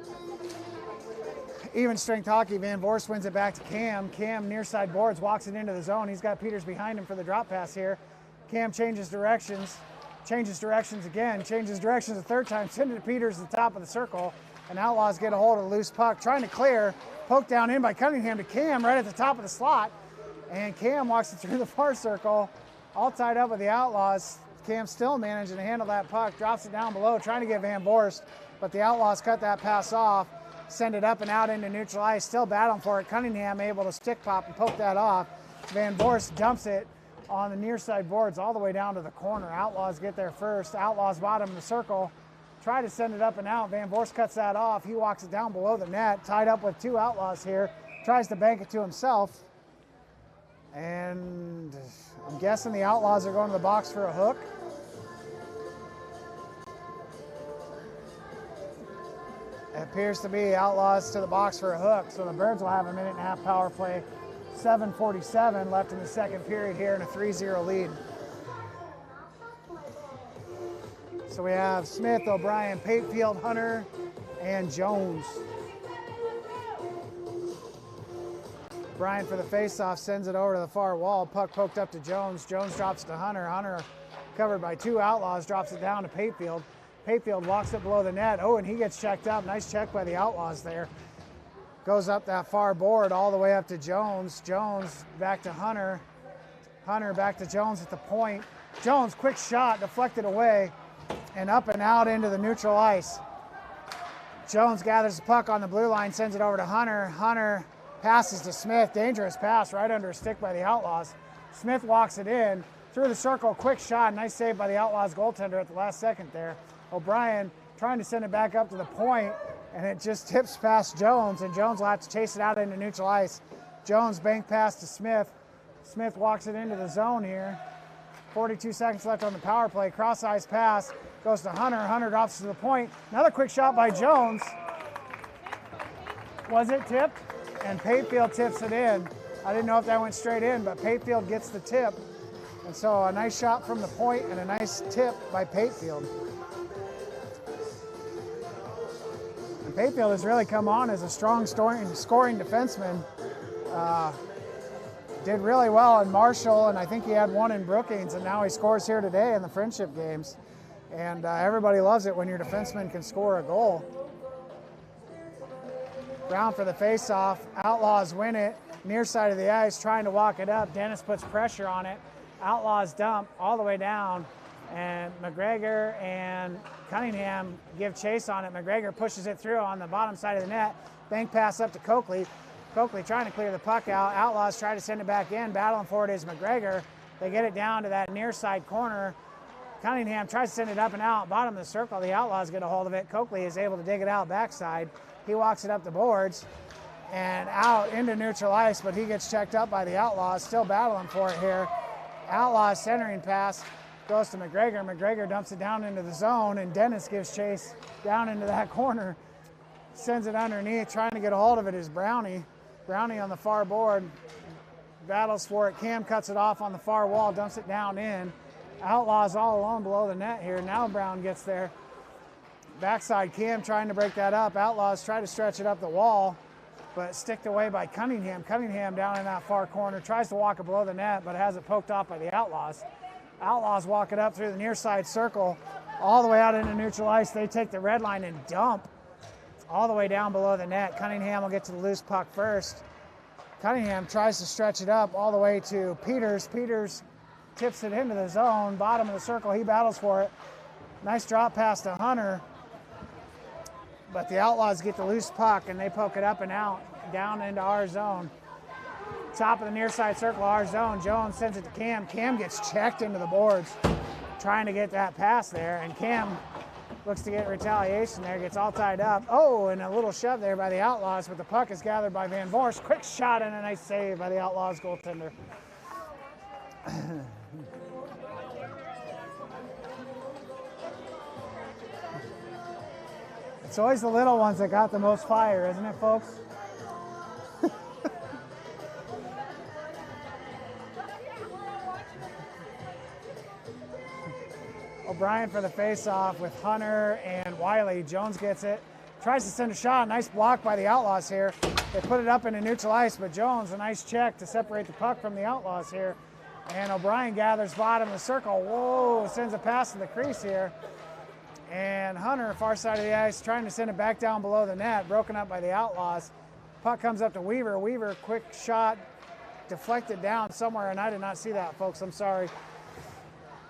Even strength hockey, Van Voorst wins it back to Cam. Cam near side boards, walks it into the zone. He's got Peters behind him for the drop pass here. Cam changes directions again, changes directions a third time, send it to Peters at the top of the circle, and Outlaws get a hold of the loose puck, trying to clear, poke down in by Cunningham to Cam right at the top of the slot, and Cam walks it through the far circle, all tied up with the Outlaws. Cam still managing to handle that puck, drops it down below, trying to get Van Voorst, but the Outlaws cut that pass off, send it up and out into neutral ice, still battling for it. Cunningham able to stick pop and poke that off. Van Voorst dumps it on the near side boards all the way down to the corner. Outlaws get there first. Outlaws bottom of the circle, try to send it up and out. Van Voorst cuts that off. He walks it down below the net, tied up with two Outlaws here, tries to bank it to himself. And I'm guessing the Outlaws are going to the box for a hook. It appears to be Outlaws to the box for a hook, so the Birds will have a 1.5-minute power play. 7:47 left in the second period here in a 3-0 lead. So we have Smith, O'Brien, Patefield, Hunter, and Jones. O'Brien for the faceoff sends it over to the far wall. Puck poked up to Jones. Jones drops it to Hunter. Hunter, covered by two Outlaws, drops it down to Patefield. Patefield walks it below the net. Oh, and he gets checked up. Nice check by the Outlaws there. Goes up that far board all the way up to Jones. Jones back to Hunter. Hunter back to Jones at the point. Jones, quick shot, deflected away, and up and out into the neutral ice. Jones gathers the puck on the blue line, sends it over to Hunter. Hunter passes to Smith. Dangerous pass right under a stick by the Outlaws. Smith walks it in. Through the circle, quick shot. Nice save by the Outlaws goaltender at the last second there. O'Brien trying to send it back up to the point, and it just tips past Jones, and Jones will have to chase it out into neutral ice. Jones bank pass to Smith. Smith walks it into the zone here. 42 seconds left on the power play. Cross ice pass goes to Hunter. Hunter drops to the point. Another quick shot by Jones. Was it tipped? And Patefield tips it in. I didn't know if that went straight in, but Patefield gets the tip. And so a nice shot from the point and a nice tip by Patefield. And Patefield has really come on as a strong scoring defenseman. Did really well in Marshall, and I think he had one in Brookings, and now he scores here today in the friendship games. And everybody loves it when your defenseman can score a goal. Brown for the faceoff. Outlaws win it. Near side of the ice, trying to walk it up. Dennis puts pressure on it. Outlaws dump all the way down, and McGregor and Cunningham give chase on it. McGregor pushes it through on the bottom side of the net. Bank pass up to Coakley. Coakley trying to clear the puck out. Outlaws try to send it back in. Battling for it is McGregor. They get it down to that near side corner. Cunningham tries to send it up and out. Bottom of the circle, the Outlaws get a hold of it. Coakley is able to dig it out backside. He walks it up the boards and out into neutral ice, but he gets checked up by the Outlaws. Still battling for it here. Outlaws centering pass goes to McGregor. McGregor dumps it down into the zone, and Dennis gives chase down into that corner. Sends it underneath. Trying to get a hold of it is Brownie. Brownie on the far board. Battles for it. Cam cuts it off on the far wall, dumps it down in. Outlaws all alone below the net here. Now Brown gets there. Backside Cam trying to break that up. Outlaws try to stretch it up the wall, but sticked away by Cunningham. Cunningham down in that far corner, tries to walk it below the net, but has it poked off by the Outlaws. Outlaws walk it up through the near side circle, all the way out into neutral ice. They take the red line and dump all the way down below the net. Cunningham will get to the loose puck first. Cunningham tries to stretch it up all the way to Peters. Peters tips it into the zone, bottom of the circle. He battles for it. Nice drop pass to Hunter. But the Outlaws get the loose puck, and they poke it up and out, down into our zone. Top of the near side circle, our zone. Jones sends it to Cam. Cam gets checked into the boards, trying to get that pass there. And Cam Looks to get retaliation there, gets all tied up. Oh, and a little shove there by the Outlaws, but the puck is gathered by Van Voorst. Quick shot and a nice save by the Outlaws goaltender. It's always the little ones that got the most fire, isn't it, folks? O'Brien for the face-off with Hunter and Wiley. Jones gets it. Tries to send a shot. Nice block by the Outlaws here. They put it up into neutral ice, but Jones, a nice check to separate the puck from the Outlaws here. And O'Brien gathers bottom of the circle. Whoa, sends a pass to the crease here. And Hunter, far side of the ice, trying to send it back down below the net. Broken up by the Outlaws. Puck comes up to Weaver. Weaver, quick shot, deflected down somewhere, and I did not see that, folks. I'm sorry.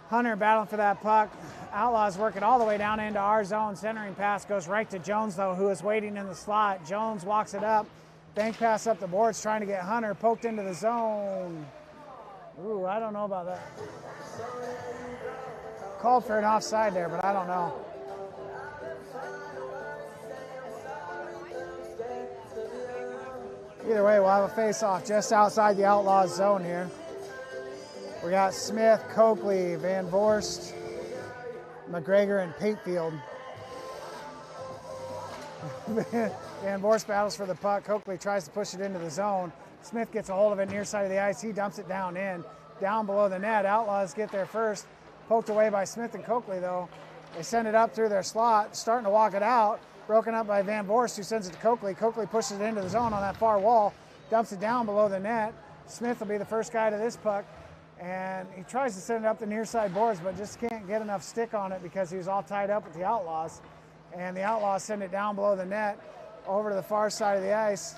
Hunter battling for that puck. Outlaws working all the way down into our zone. Centering pass goes right to Jones, though, who is waiting in the slot. Jones walks it up. Bank pass up the boards, trying to get Hunter poked into the zone. Ooh, I don't know about that. Called for an offside there, but I don't know. Either way, we'll have a face-off just outside the Outlaws zone here. We got Smith, Coakley, Van Voorst, McGregor, and Patefield. Van Voorst battles for the puck. Coakley tries to push it into the zone. Smith gets a hold of it near side of the ice. He dumps it down in. Down below the net. Outlaws get there first. Poked away by Smith and Coakley, though. They send it up through their slot, starting to walk it out. Broken up by Van Voorst, who sends it to Coakley. Coakley pushes it into the zone on that far wall. Dumps it down below the net. Smith will be the first guy to this puck. And he tries to send it up the near side boards, but just can't get enough stick on it because he was all tied up with the Outlaws. And the Outlaws send it down below the net, over to the far side of the ice.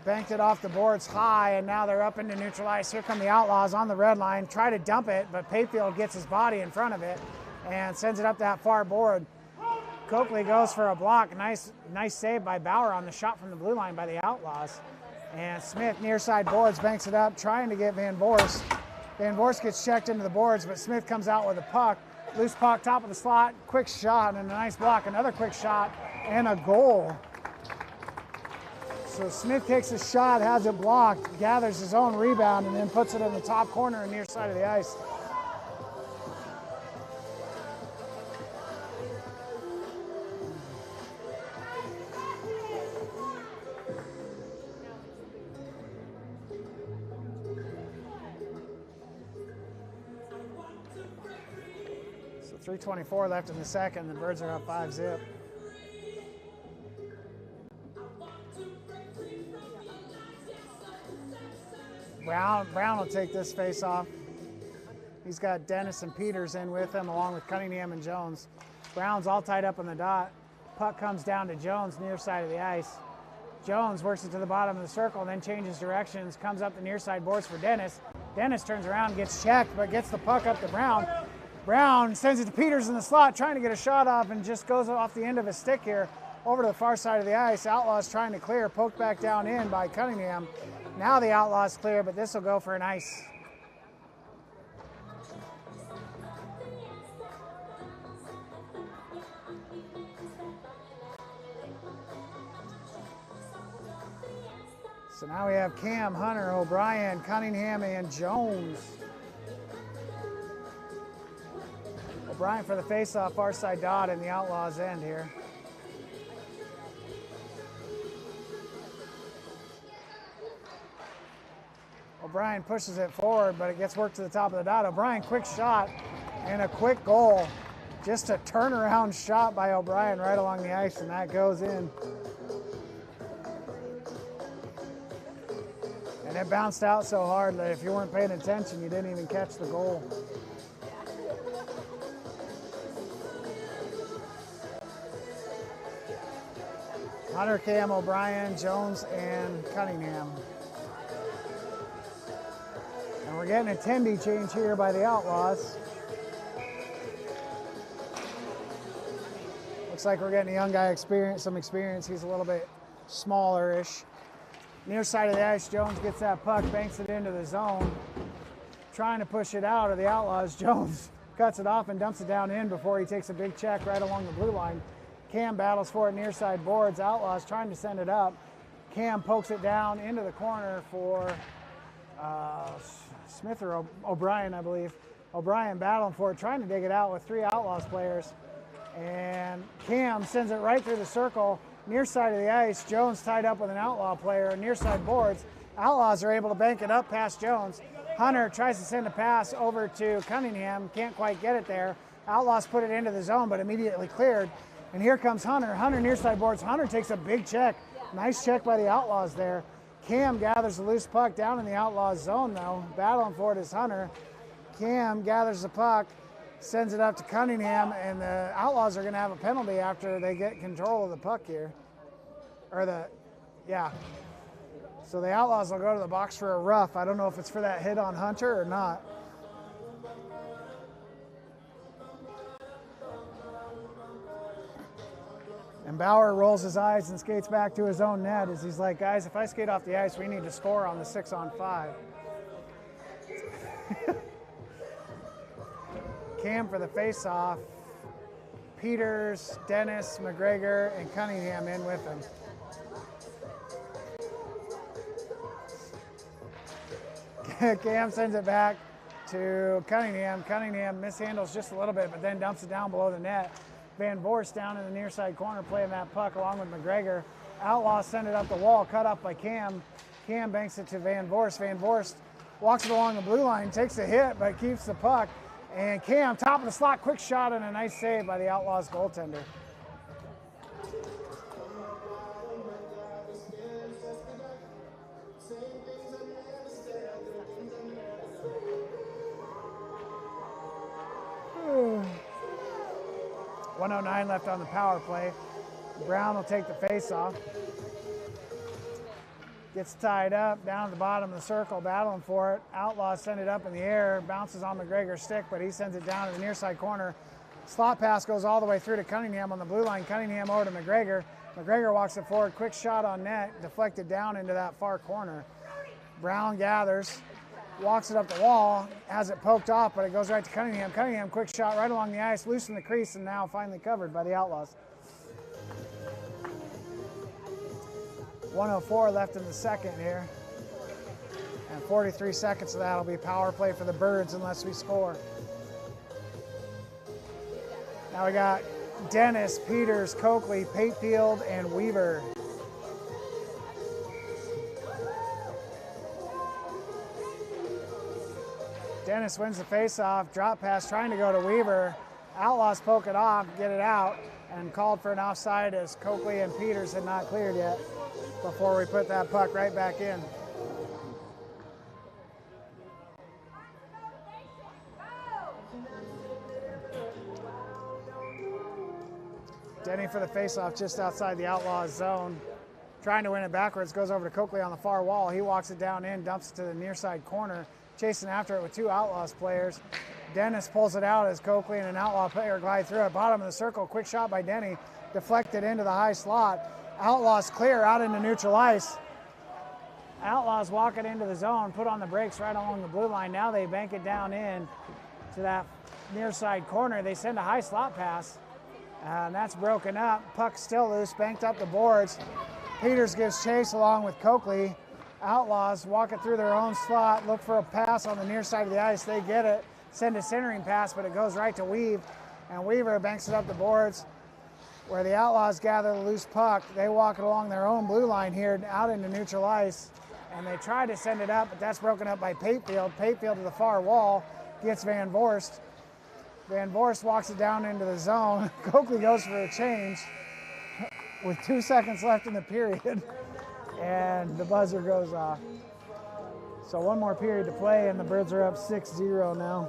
Banked it off the boards high, and now they're up into neutral ice. Here come the Outlaws on the red line. Try to dump it, but Patefield gets his body in front of it and sends it up that far board. Coakley goes for a block. Nice save by Bauer on the shot from the blue line by the Outlaws. And Smith, near side boards, banks it up, trying to get Van Voorst. Van Voorst gets checked into the boards, but Smith comes out with a puck. Loose puck, top of the slot, quick shot, and a nice block. Another quick shot, and a goal. So Smith takes a shot, has it blocked, gathers his own rebound, and then puts it in the top corner and near side of the ice. So 3:24 left in the second. The Birds are up 5-0. Brown will take this face off. He's got Dennis and Peters in with him, along with Cunningham and Jones. Brown's all tied up on the dot. Puck comes down to Jones, near side of the ice. Jones works it to the bottom of the circle, then changes directions, comes up the near side boards for Dennis. Dennis turns around, gets checked, but gets the puck up to Brown. Brown sends it to Peters in the slot, trying to get a shot off, and just goes off the end of his stick here over to the far side of the ice. Outlaws trying to clear, poked back down in by Cunningham. Now the Outlaws clear, but this will go for an ice. So now we have Cam, Hunter, O'Brien, Cunningham, and Jones. O'Brien for the faceoff, far side dot, and the Outlaws end here. O'Brien pushes it forward, but it gets worked to the top of the dot. O'Brien, quick shot and a quick goal. Just a turnaround shot by O'Brien right along the ice, and that goes in. And it bounced out so hard that if you weren't paying attention, you didn't even catch the goal. Hunter, Cam, O'Brien, Jones, and Cunningham. And we're getting a Tendy change here by the Outlaws. Looks like we're getting a young guy some experience. He's a little bit smaller-ish. Near side of the ice, Jones gets that puck, banks it into the zone. Trying to push it out of the Outlaws. Jones cuts it off and dumps it down in before he takes a big check right along the blue line. Cam battles for it near side boards. Outlaws trying to send it up. Cam pokes it down into the corner for Smith or O'Brien, I believe. O'Brien battling for it, trying to dig it out with 3 Outlaws players. And Cam sends it right through the circle, near side of the ice. Jones tied up with an Outlaw player, near side boards. Outlaws are able to bank it up past Jones. Hunter tries to send a pass over to Cunningham, can't quite get it there. Outlaws put it into the zone, but immediately cleared. And here comes Hunter. Hunter near side boards. Hunter takes a big check. Nice check by the Outlaws there. Cam gathers the loose puck down in the Outlaws zone though. Battling for it is Hunter. Cam gathers the puck, sends it up to Cunningham, and the Outlaws are going to have a penalty after they get control of the puck here. So the Outlaws will go to the box for a rough. I don't know if it's for that hit on Hunter or not. And Bauer rolls his eyes and skates back to his own net as he's like, guys, if I skate off the ice, we need to score on the 6-on-5. Cam for the face-off. Peters, Dennis, McGregor, and Cunningham in with him. Cam sends it back to Cunningham. Cunningham mishandles just a little bit, but then dumps it down below the net. Van Voorst down in the near side corner playing that puck along with McGregor. Outlaws send it up the wall, cut up by Cam. Cam banks it to Van Voorst. Van Voorst walks it along the blue line, takes a hit, but keeps the puck. And Cam, top of the slot, quick shot and a nice save by the Outlaws goaltender. Ooh. 1:09 left on the power play. Brown will take the face-off. Gets tied up down at the bottom of the circle, battling for it. Outlaws send it up in the air, bounces on McGregor's stick, but he sends it down to the near side corner. Slot pass goes all the way through to Cunningham on the blue line. Cunningham over to McGregor. McGregor walks it forward, quick shot on net, deflected down into that far corner. Brown gathers, walks it up the wall, has it poked off, but it goes right to Cunningham. Cunningham, quick shot right along the ice, loose in the crease, and now finally covered by the Outlaws. 1:04 left in the second here. And 43 seconds of that will be power play for the Birds unless we score. Now we got Dennis, Peters, Coakley, Patefield, and Weaver. Dennis wins the face-off, drop pass trying to go to Weaver. Outlaws poke it off, get it out, and called for an offside as Coakley and Peters had not cleared yet before we put that puck right back in. Denny for the face-off just outside the Outlaws zone. Trying to win it backwards, goes over to Coakley on the far wall. He walks it down in, dumps it to the near side corner, chasing after it with 2 Outlaws players. Dennis pulls it out as Coakley and an Outlaw player glide through it. Bottom of the circle, quick shot by Denny, deflected into the high slot. Outlaws clear out into neutral ice. Outlaws walk it into the zone, put on the brakes right along the blue line. Now they bank it down in to that near side corner. They send a high slot pass, and that's broken up. Puck still loose, banked up the boards. Peters gives chase along with Coakley. Outlaws walk it through their own slot, look for a pass on the near side of the ice. They get it, send a centering pass, but it goes right to Weave, and Weaver banks it up the boards. Where the Outlaws gather the loose puck, they walk it along their own blue line here out into neutral ice, and they try to send it up, but that's broken up by Patefield. Patefield to the far wall, gets Van Voorst. Van Voorst walks it down into the zone. Coakley goes for a change with 2 seconds left in the period, and the buzzer goes off. So one more period to play, and the Birds are up 6-0 now.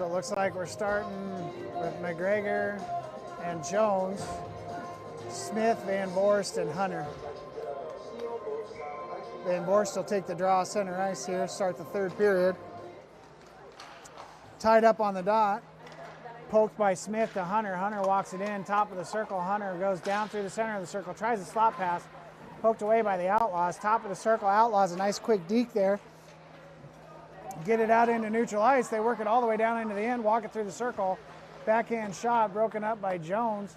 So it looks like we're starting with McGregor and Jones, Smith, Van Voorst, and Hunter. Van Voorst will take the draw center ice here, start the third period. Tied up on the dot, poked by Smith to Hunter. Hunter walks it in, top of the circle. Hunter goes down through the center of the circle, tries a slot pass, poked away by the Outlaws. Top of the circle, Outlaws, a nice quick deke there. Get it out into neutral ice. They work it all the way down into the end, walk it through the circle. Backhand shot broken up by Jones,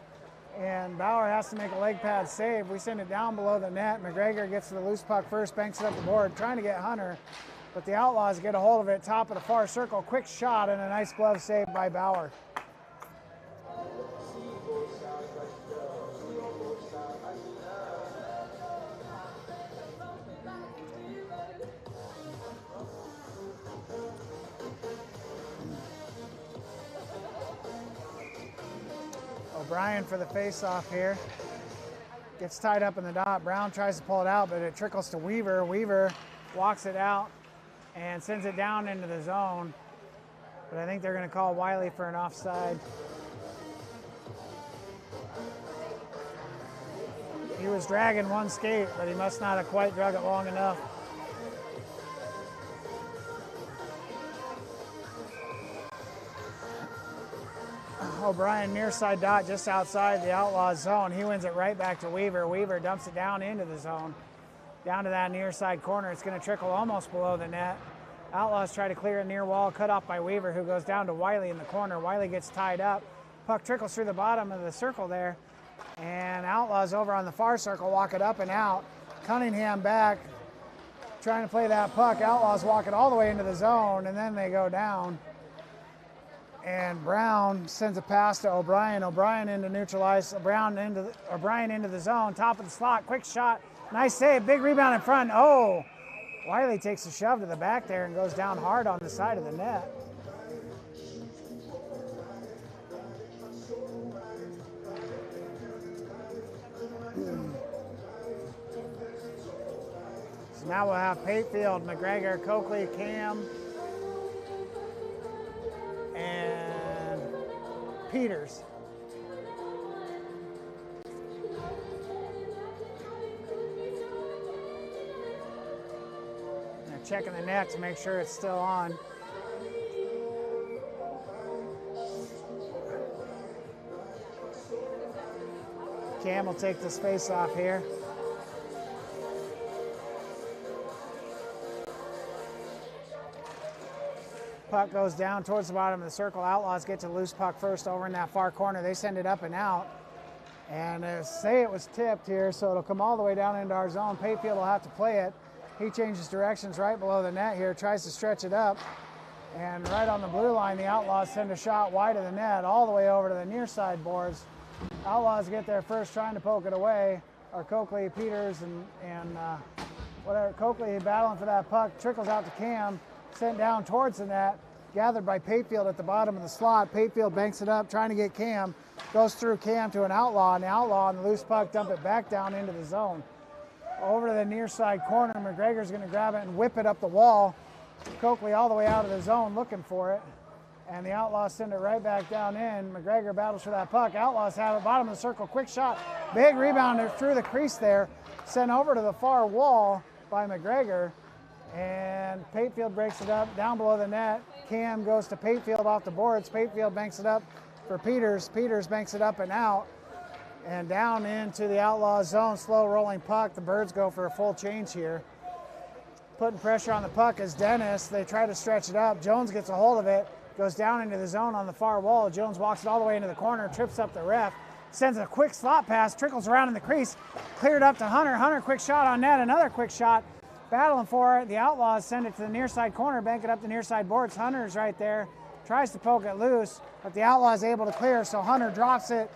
and Bauer has to make a leg pad save. We send it down below the net. McGregor gets to the loose puck first, banks it up the board, trying to get Hunter, but the Outlaws get a hold of it, top of the far circle. Quick shot and a nice glove save by Bauer. O'Brien for the face-off here. Gets tied up in the dot. Brown tries to pull it out, but it trickles to Weaver. Weaver walks it out and sends it down into the zone. But I think they're going to call Wiley for an offside. He was dragging one skate, but he must not have quite drug it long enough. O'Brien near side dot just outside the Outlaws zone. He wins it right back to Weaver. Weaver dumps it down into the zone. Down to that near side corner. It's going to trickle almost below the net. Outlaws try to clear a near wall, cut off by Weaver, who goes down to Wiley in the corner. Wiley gets tied up. Puck trickles through the bottom of the circle there. And Outlaws over on the far circle walk it up and out. Cunningham back, trying to play that puck. Outlaws walk it all the way into the zone, and then they go down. And Brown sends a pass to O'Brien. O'Brien into neutral ice. O'Brien into the zone. Top of the slot. Quick shot. Nice save. Big rebound in front. Oh! Wiley takes a shove to the back there and goes down hard on the side of the net. So now we'll have Patefield, McGregor, Coakley, Cam, and Peters. They're checking the net to make sure it's still on. Cam will take this face off here. Puck goes down towards the bottom of the circle. Outlaws get to the loose puck first over in that far corner. They send it up and out. And say it was tipped here, so it'll come all the way down into our zone. Patefield will have to play it. He changes directions right below the net here, tries to stretch it up. And right on the blue line, the Outlaws send a shot wide of the net, all the way over to the near side boards. Outlaws get there first, trying to poke it away. Or Coakley, Peters, and whatever. Coakley battling for that puck, trickles out to Cam. Sent down towards the net, gathered by Patefield at the bottom of the slot. Patefield banks it up, trying to get Cam. Goes through Cam to an Outlaw, and the Outlaw on the loose puck dump it back down into the zone. Over to the near side corner, McGregor's going to grab it and whip it up the wall. Coakley all the way out of the zone looking for it. And the Outlaws send it right back down in. McGregor battles for that puck. Outlaws have it, bottom of the circle, quick shot. Big rebound through the crease there. Sent over to the far wall by McGregor. And Patefield breaks it up down below the net. Cam goes to Patefield off the boards. Patefield banks it up for Peters. Peters banks it up and out. And down into the Outlaw zone, slow rolling puck. The Birds go for a full change here. Putting pressure on the puck is Dennis. They try to stretch it up. Jones gets a hold of it. Goes down into the zone on the far wall. Jones walks it all the way into the corner, trips up the ref. Sends a quick slot pass, trickles around in the crease. Cleared up to Hunter. Hunter, quick shot on net. Another quick shot. Battling for it. The Outlaws send it to the near side corner, bank it up the near side boards. Hunter's right there. Tries to poke it loose, but the Outlaws able to clear, so Hunter drops it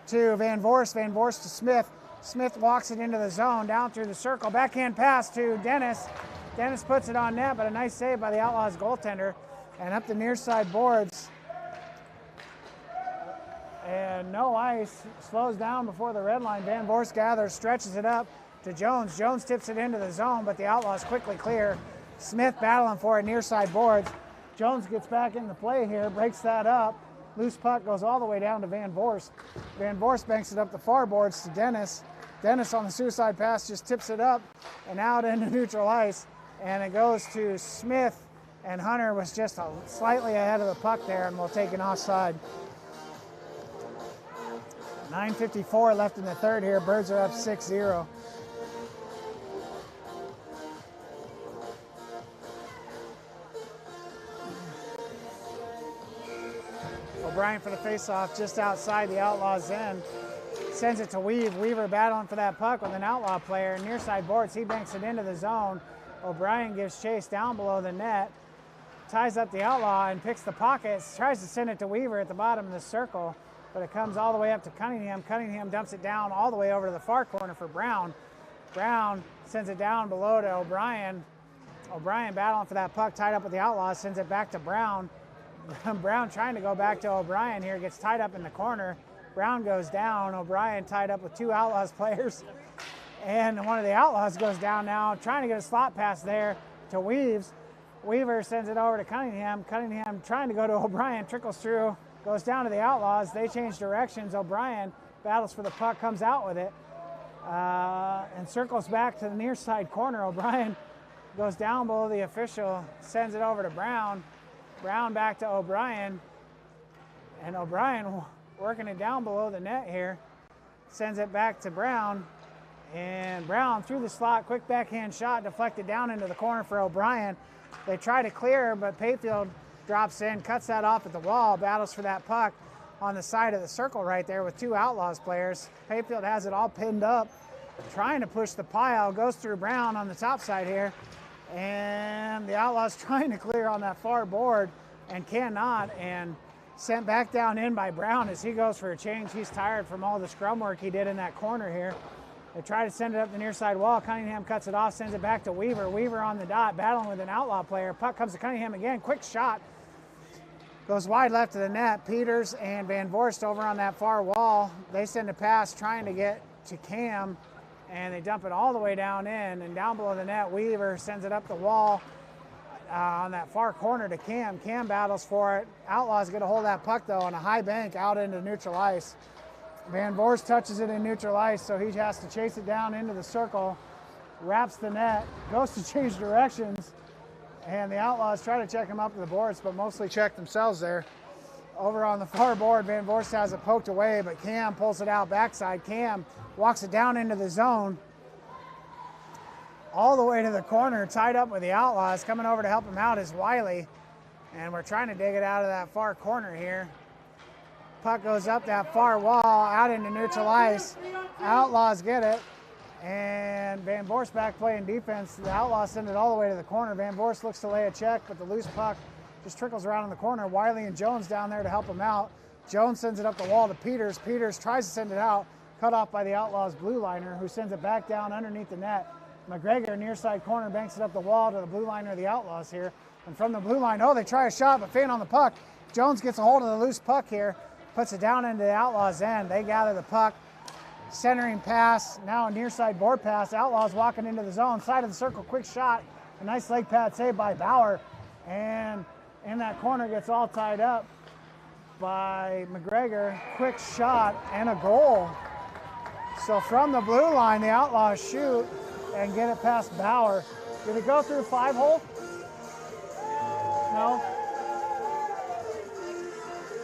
to Van Voorst. Van Voorst to Smith. Smith walks it into the zone, down through the circle. Backhand pass to Dennis. Dennis puts it on net, but a nice save by the Outlaws goaltender. And up the near side boards. And no ice. Slows down before the red line. Van Voorst gathers, stretches it up to Jones. Jones tips it into the zone, but the Outlaws quickly clear. Smith battling for it near side boards. Jones gets back into play here, breaks that up. Loose puck goes all the way down to Van Voorst. Van Voorst banks it up the far boards to Dennis. Dennis on the suicide pass just tips it up and out into neutral ice. And it goes to Smith, and Hunter was just slightly ahead of the puck there and will take an offside. 9:54 left in the third here. Birds are up 6-0. O'Brien for the faceoff just outside the Outlaws' end. Sends it to Weaver battling for that puck with an Outlaw player. Near side boards, he banks it into the zone. O'Brien gives chase down below the net. Ties up the Outlaw and picks the pockets. Tries to send it to Weaver at the bottom of the circle, but it comes all the way up to Cunningham. Cunningham dumps it down all the way over to the far corner for Brown. Brown sends it down below to O'Brien. O'Brien battling for that puck, tied up with the Outlaws, sends it back to Brown. Brown trying to go back to O'Brien here, gets tied up in the corner. Brown goes down. O'Brien tied up with two Outlaws players. And one of the Outlaws goes down now, trying to get a slot pass there to Weaves. Weaver sends it over to Cunningham. Cunningham trying to go to O'Brien, trickles through, goes down to the Outlaws. They change directions. O'Brien battles for the puck, comes out with it, and circles back to the near side corner. O'Brien goes down below the official, sends it over to Brown. Brown back to O'Brien, and O'Brien working it down below the net here, sends it back to Brown, and Brown through the slot, quick backhand shot, deflected down into the corner for O'Brien. They try to clear, but Payfield drops in, cuts that off at the wall, battles for that puck on the side of the circle right there with two Outlaws players. Payfield has it all pinned up, trying to push the pile, goes through Brown on the top side here, and the Outlaws trying to clear on that far board and cannot, and sent back down in by Brown as he goes for a change. He's tired from all the scrum work he did in that corner here. They try to send it up the near side wall. Cunningham cuts it off, sends it back to Weaver. Weaver on the dot, battling with an Outlaw player. Puck comes to Cunningham again, quick shot. Goes wide left of the net. Peters and Van Voorst over on that far wall. They send a pass trying to get to Cam, and they dump it all the way down in, and down below the net, Weaver sends it up the wall on that far corner to Cam. Cam battles for it. Outlaws get a hold of that puck, though, on a high bank out into neutral ice. Van Voorst touches it in neutral ice, so he has to chase it down into the circle, wraps the net, goes to change directions, and the Outlaws try to check him up to the boards, but mostly check themselves there. Over on the far board, Van Voorst has it poked away, but Cam pulls it out backside. Cam walks it down into the zone, all the way to the corner, tied up with the Outlaws. Coming over to help him out is Wiley, and we're trying to dig it out of that far corner here. Puck goes up that far wall, out into neutral ice. Outlaws get it, and Van Voorst back playing defense. The Outlaws send it all the way to the corner. Van Voorst looks to lay a check, but the loose puck just trickles around in the corner. Wiley and Jones down there to help him out. Jones sends it up the wall to Peters. Peters tries to send it out, cut off by the Outlaws blue liner, who sends it back down underneath the net. McGregor, near side corner, banks it up the wall to the blue liner of the Outlaws here. And from the blue line, they try a shot, but faint on the puck. Jones gets a hold of the loose puck here, puts it down into the Outlaws' end. They gather the puck. Centering pass, now a near side board pass. Outlaws walking into the zone, side of the circle, quick shot. A nice leg pad save by Bauer. And in that corner gets all tied up by McGregor. Quick shot and a goal. So from the blue line, the Outlaws shoot and get it past Bauer. Did it go through 5-hole? No?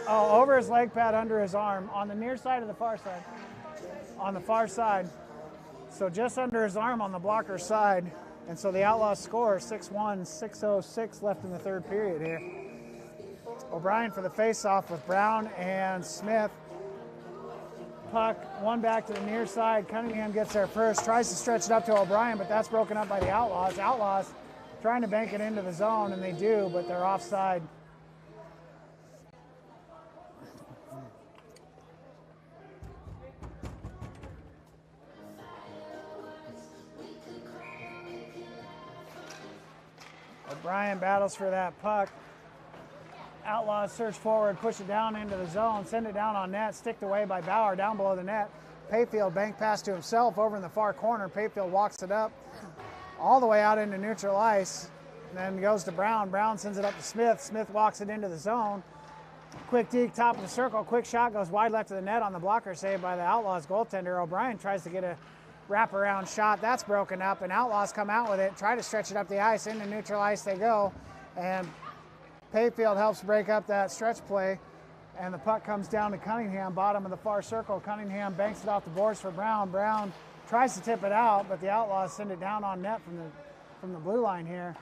Oh, over his leg pad, under his arm, on the near side of the far side. On the far side. So just under his arm on the blocker's side. And so the Outlaws score 6-1, 6:06 left in the third period here. O'Brien for the face-off with Brown and Smith. Puck, one back to the near side. Cunningham gets there first, tries to stretch it up to O'Brien, but that's broken up by the Outlaws. Outlaws trying to bank it into the zone, and they do, but they're offside. O'Brien battles for that puck. Outlaws search forward, push it down into the zone, send it down on net, sticked away by Bauer down below the net. Payfield bank pass to himself over in the far corner. Payfield walks it up all the way out into neutral ice. and then goes to Brown. Brown sends it up to Smith. Smith walks it into the zone. Quick deke, top of the circle. Quick shot goes wide left of the net on the blocker saved by the Outlaws goaltender. O'Brien tries to get a wraparound shot. That's broken up, and Outlaws come out with it. Try to stretch it up the ice. Into neutral ice they go, and Payfield helps break up that stretch play, and the puck comes down to Cunningham, bottom of the far circle. Cunningham banks it off the boards for Brown. Brown tries to tip it out, but the Outlaws send it down on net from the blue line here.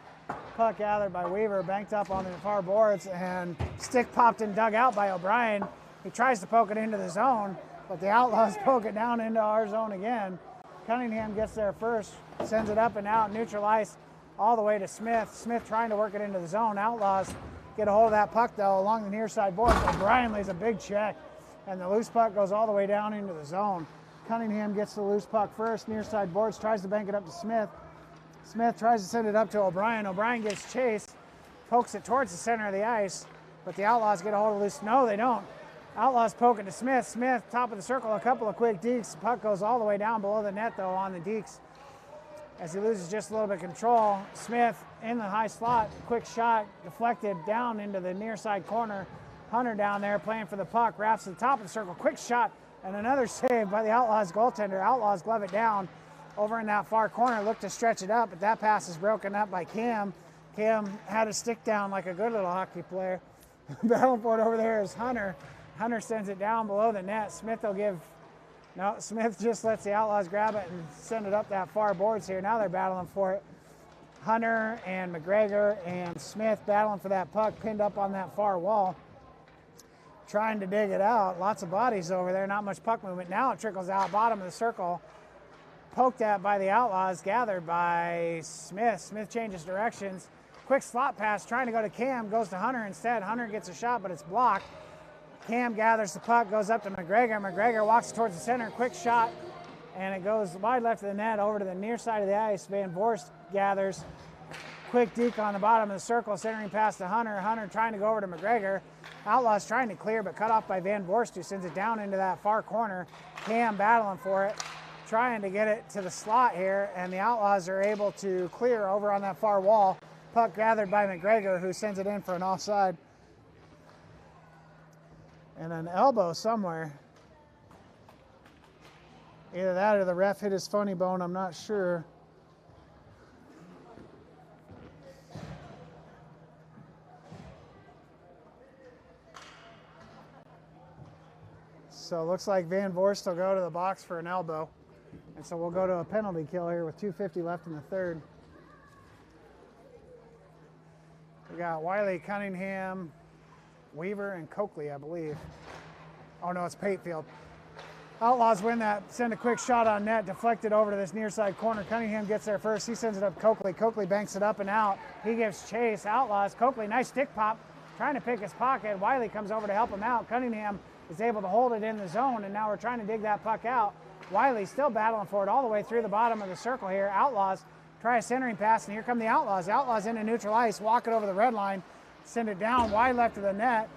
Puck gathered by Weaver, banked up on the far boards, and stick popped and dug out by O'Brien. He tries to poke it into the zone, but the Outlaws poke it down into our zone again. Cunningham gets there first, sends it up and out, neutral ice, all the way to Smith. Smith trying to work it into the zone. Outlaws get a hold of that puck, though, along the near side boards. O'Brien lays a big check, and the loose puck goes all the way down into the zone. Cunningham gets the loose puck first, near side boards, tries to bank it up to Smith. Smith tries to send it up to O'Brien. O'Brien gets chased, pokes it towards the center of the ice, but the Outlaws get a hold of loose. No, they don't. Outlaws poke it to Smith. Smith, top of the circle, a couple of quick dekes. The puck goes all the way down below the net, though, on the dekes as he loses just a little bit of control. Smith in the high slot, quick shot, deflected down into the near side corner. Hunter down there playing for the puck, wraps to the top of the circle, quick shot, and another save by the Outlaws goaltender. Outlaws glove it down over in that far corner, look to stretch it up, but that pass is broken up by Cam. Cam had a stick down like a good little hockey player. Battling for it over there is Hunter. Hunter sends it down below the net. Smith will give, no, Smith just lets the Outlaws grab it and send it up that far boards here. Now they're battling for it. Hunter and McGregor and Smith battling for that puck, pinned up on that far wall, trying to dig it out. Lots of bodies over there, not much puck movement. Now it trickles out, bottom of the circle. Poked at by the Outlaws, gathered by Smith. Smith changes directions. Quick slot pass, trying to go to Cam, goes to Hunter instead. Hunter gets a shot, but it's blocked. Cam gathers the puck, goes up to McGregor. McGregor walks towards the center, quick shot, and it goes wide left of the net over to the near side of the ice. Van Voorst gathers. Quick deke on the bottom of the circle, centering pass to Hunter. Hunter trying to go over to McGregor. Outlaws trying to clear, but cut off by Van Voorst, who sends it down into that far corner. Cam battling for it, trying to get it to the slot here, and the Outlaws are able to clear over on that far wall. Puck gathered by McGregor, who sends it in for an offside. And an elbow somewhere. Either that or the ref hit his funny bone, I'm not sure. So it looks like Van Voorst will go to the box for an elbow. And so we'll go to a penalty kill here with 2:50 left in the third. We got Wiley, Cunningham, Weaver, and Coakley, I believe. Oh no, it's Patefield. Outlaws win that, send a quick shot on net, deflected over to this near side corner. Cunningham gets there first, he sends it up Coakley. Coakley banks it up and out. He gives chase, Outlaws. Coakley, nice stick pop, trying to pick his pocket. Wiley comes over to help him out. Cunningham is able to hold it in the zone, and now we're trying to dig that puck out. Wiley still battling for it all the way through the bottom of the circle here. Outlaws try a centering pass, and here come the Outlaws. Outlaws into neutral ice, walk it over the red line, send it down wide left of the net.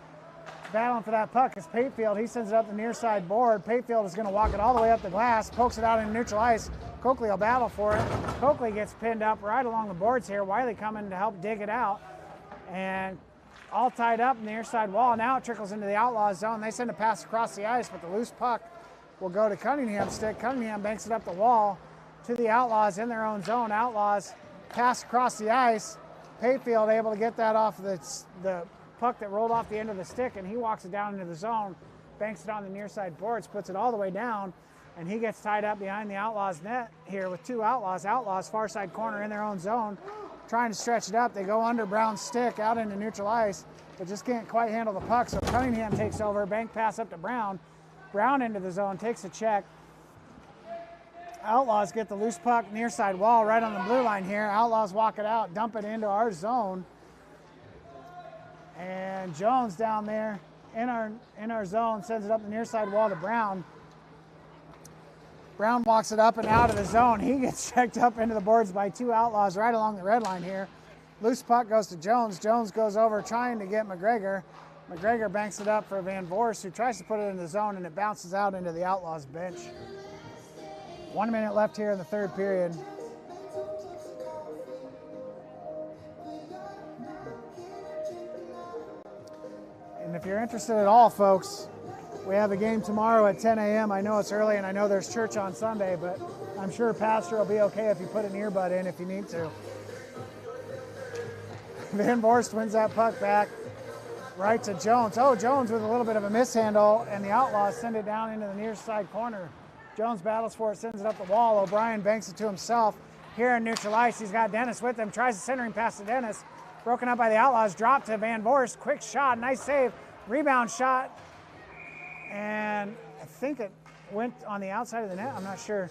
Battling for that puck is Patefield. He sends it up the near side board. Patefield is going to walk it all the way up the glass, pokes it out into neutral ice. Coakley will battle for it. Coakley gets pinned up right along the boards here. Wiley coming to help dig it out. And all tied up in the near side wall. Now it trickles into the Outlaws zone. They send a pass across the ice, but the loose puck will go to Cunningham's stick. Cunningham banks it up the wall to the Outlaws in their own zone. Outlaws pass across the ice. Patefield able to get that off the puck that rolled off the end of the stick, and he walks it down into the zone, banks it on the near side boards, puts it all the way down, and he gets tied up behind the Outlaws net here with two Outlaws. Outlaws far side corner in their own zone, trying to stretch it up. They go under Brown's stick out into neutral ice, but just can't quite handle the puck, so Cunningham takes over, bank pass up to Brown. Brown into the zone, takes a check. Outlaws get the loose puck near side wall right on the blue line here. Outlaws walk it out, dump it into our zone. And Jones down there in our zone sends it up the near side wall to Brown. Brown walks it up and out of the zone. He gets checked up into the boards by two Outlaws right along the red line here. Loose puck goes to Jones. Jones goes over trying to get McGregor. McGregor banks it up for Van Voorst, who tries to put it in the zone, and it bounces out into the Outlaws bench. 1 minute left here in the third period. you're interested at all, folks, we have a game tomorrow at 10 a.m. I know it's early and I know there's church on Sunday, but I'm sure Pastor will be okay if you put an earbud in if you need to. Van Voorst wins that puck back right to Jones. Oh, Jones with a little bit of a mishandle, and the Outlaws send it down into the near side corner. Jones battles for it, sends it up the wall. O'Brien banks it to himself. Here in neutral ice, he's got Dennis with him. Tries the centering pass to Dennis. Broken up by the Outlaws. Drop to Van Voorst. Quick shot. Nice save. Rebound shot. And I think it went on the outside of the net. I'm not sure.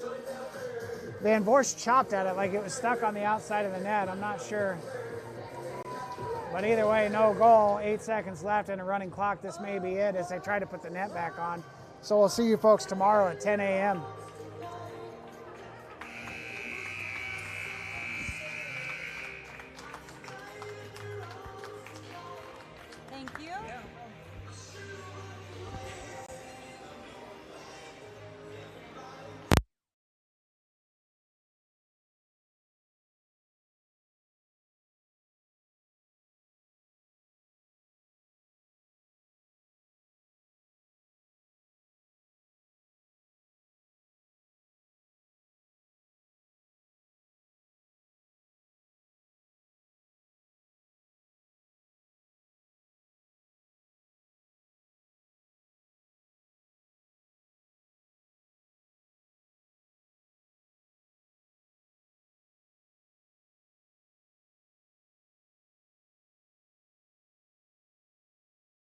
Van Voorst chopped at it like it was stuck on the outside of the net. I'm not sure. But either way, no goal. 8 seconds left and a running clock. This may be it as they try to put the net back on. So we'll see you folks tomorrow at 10 a.m.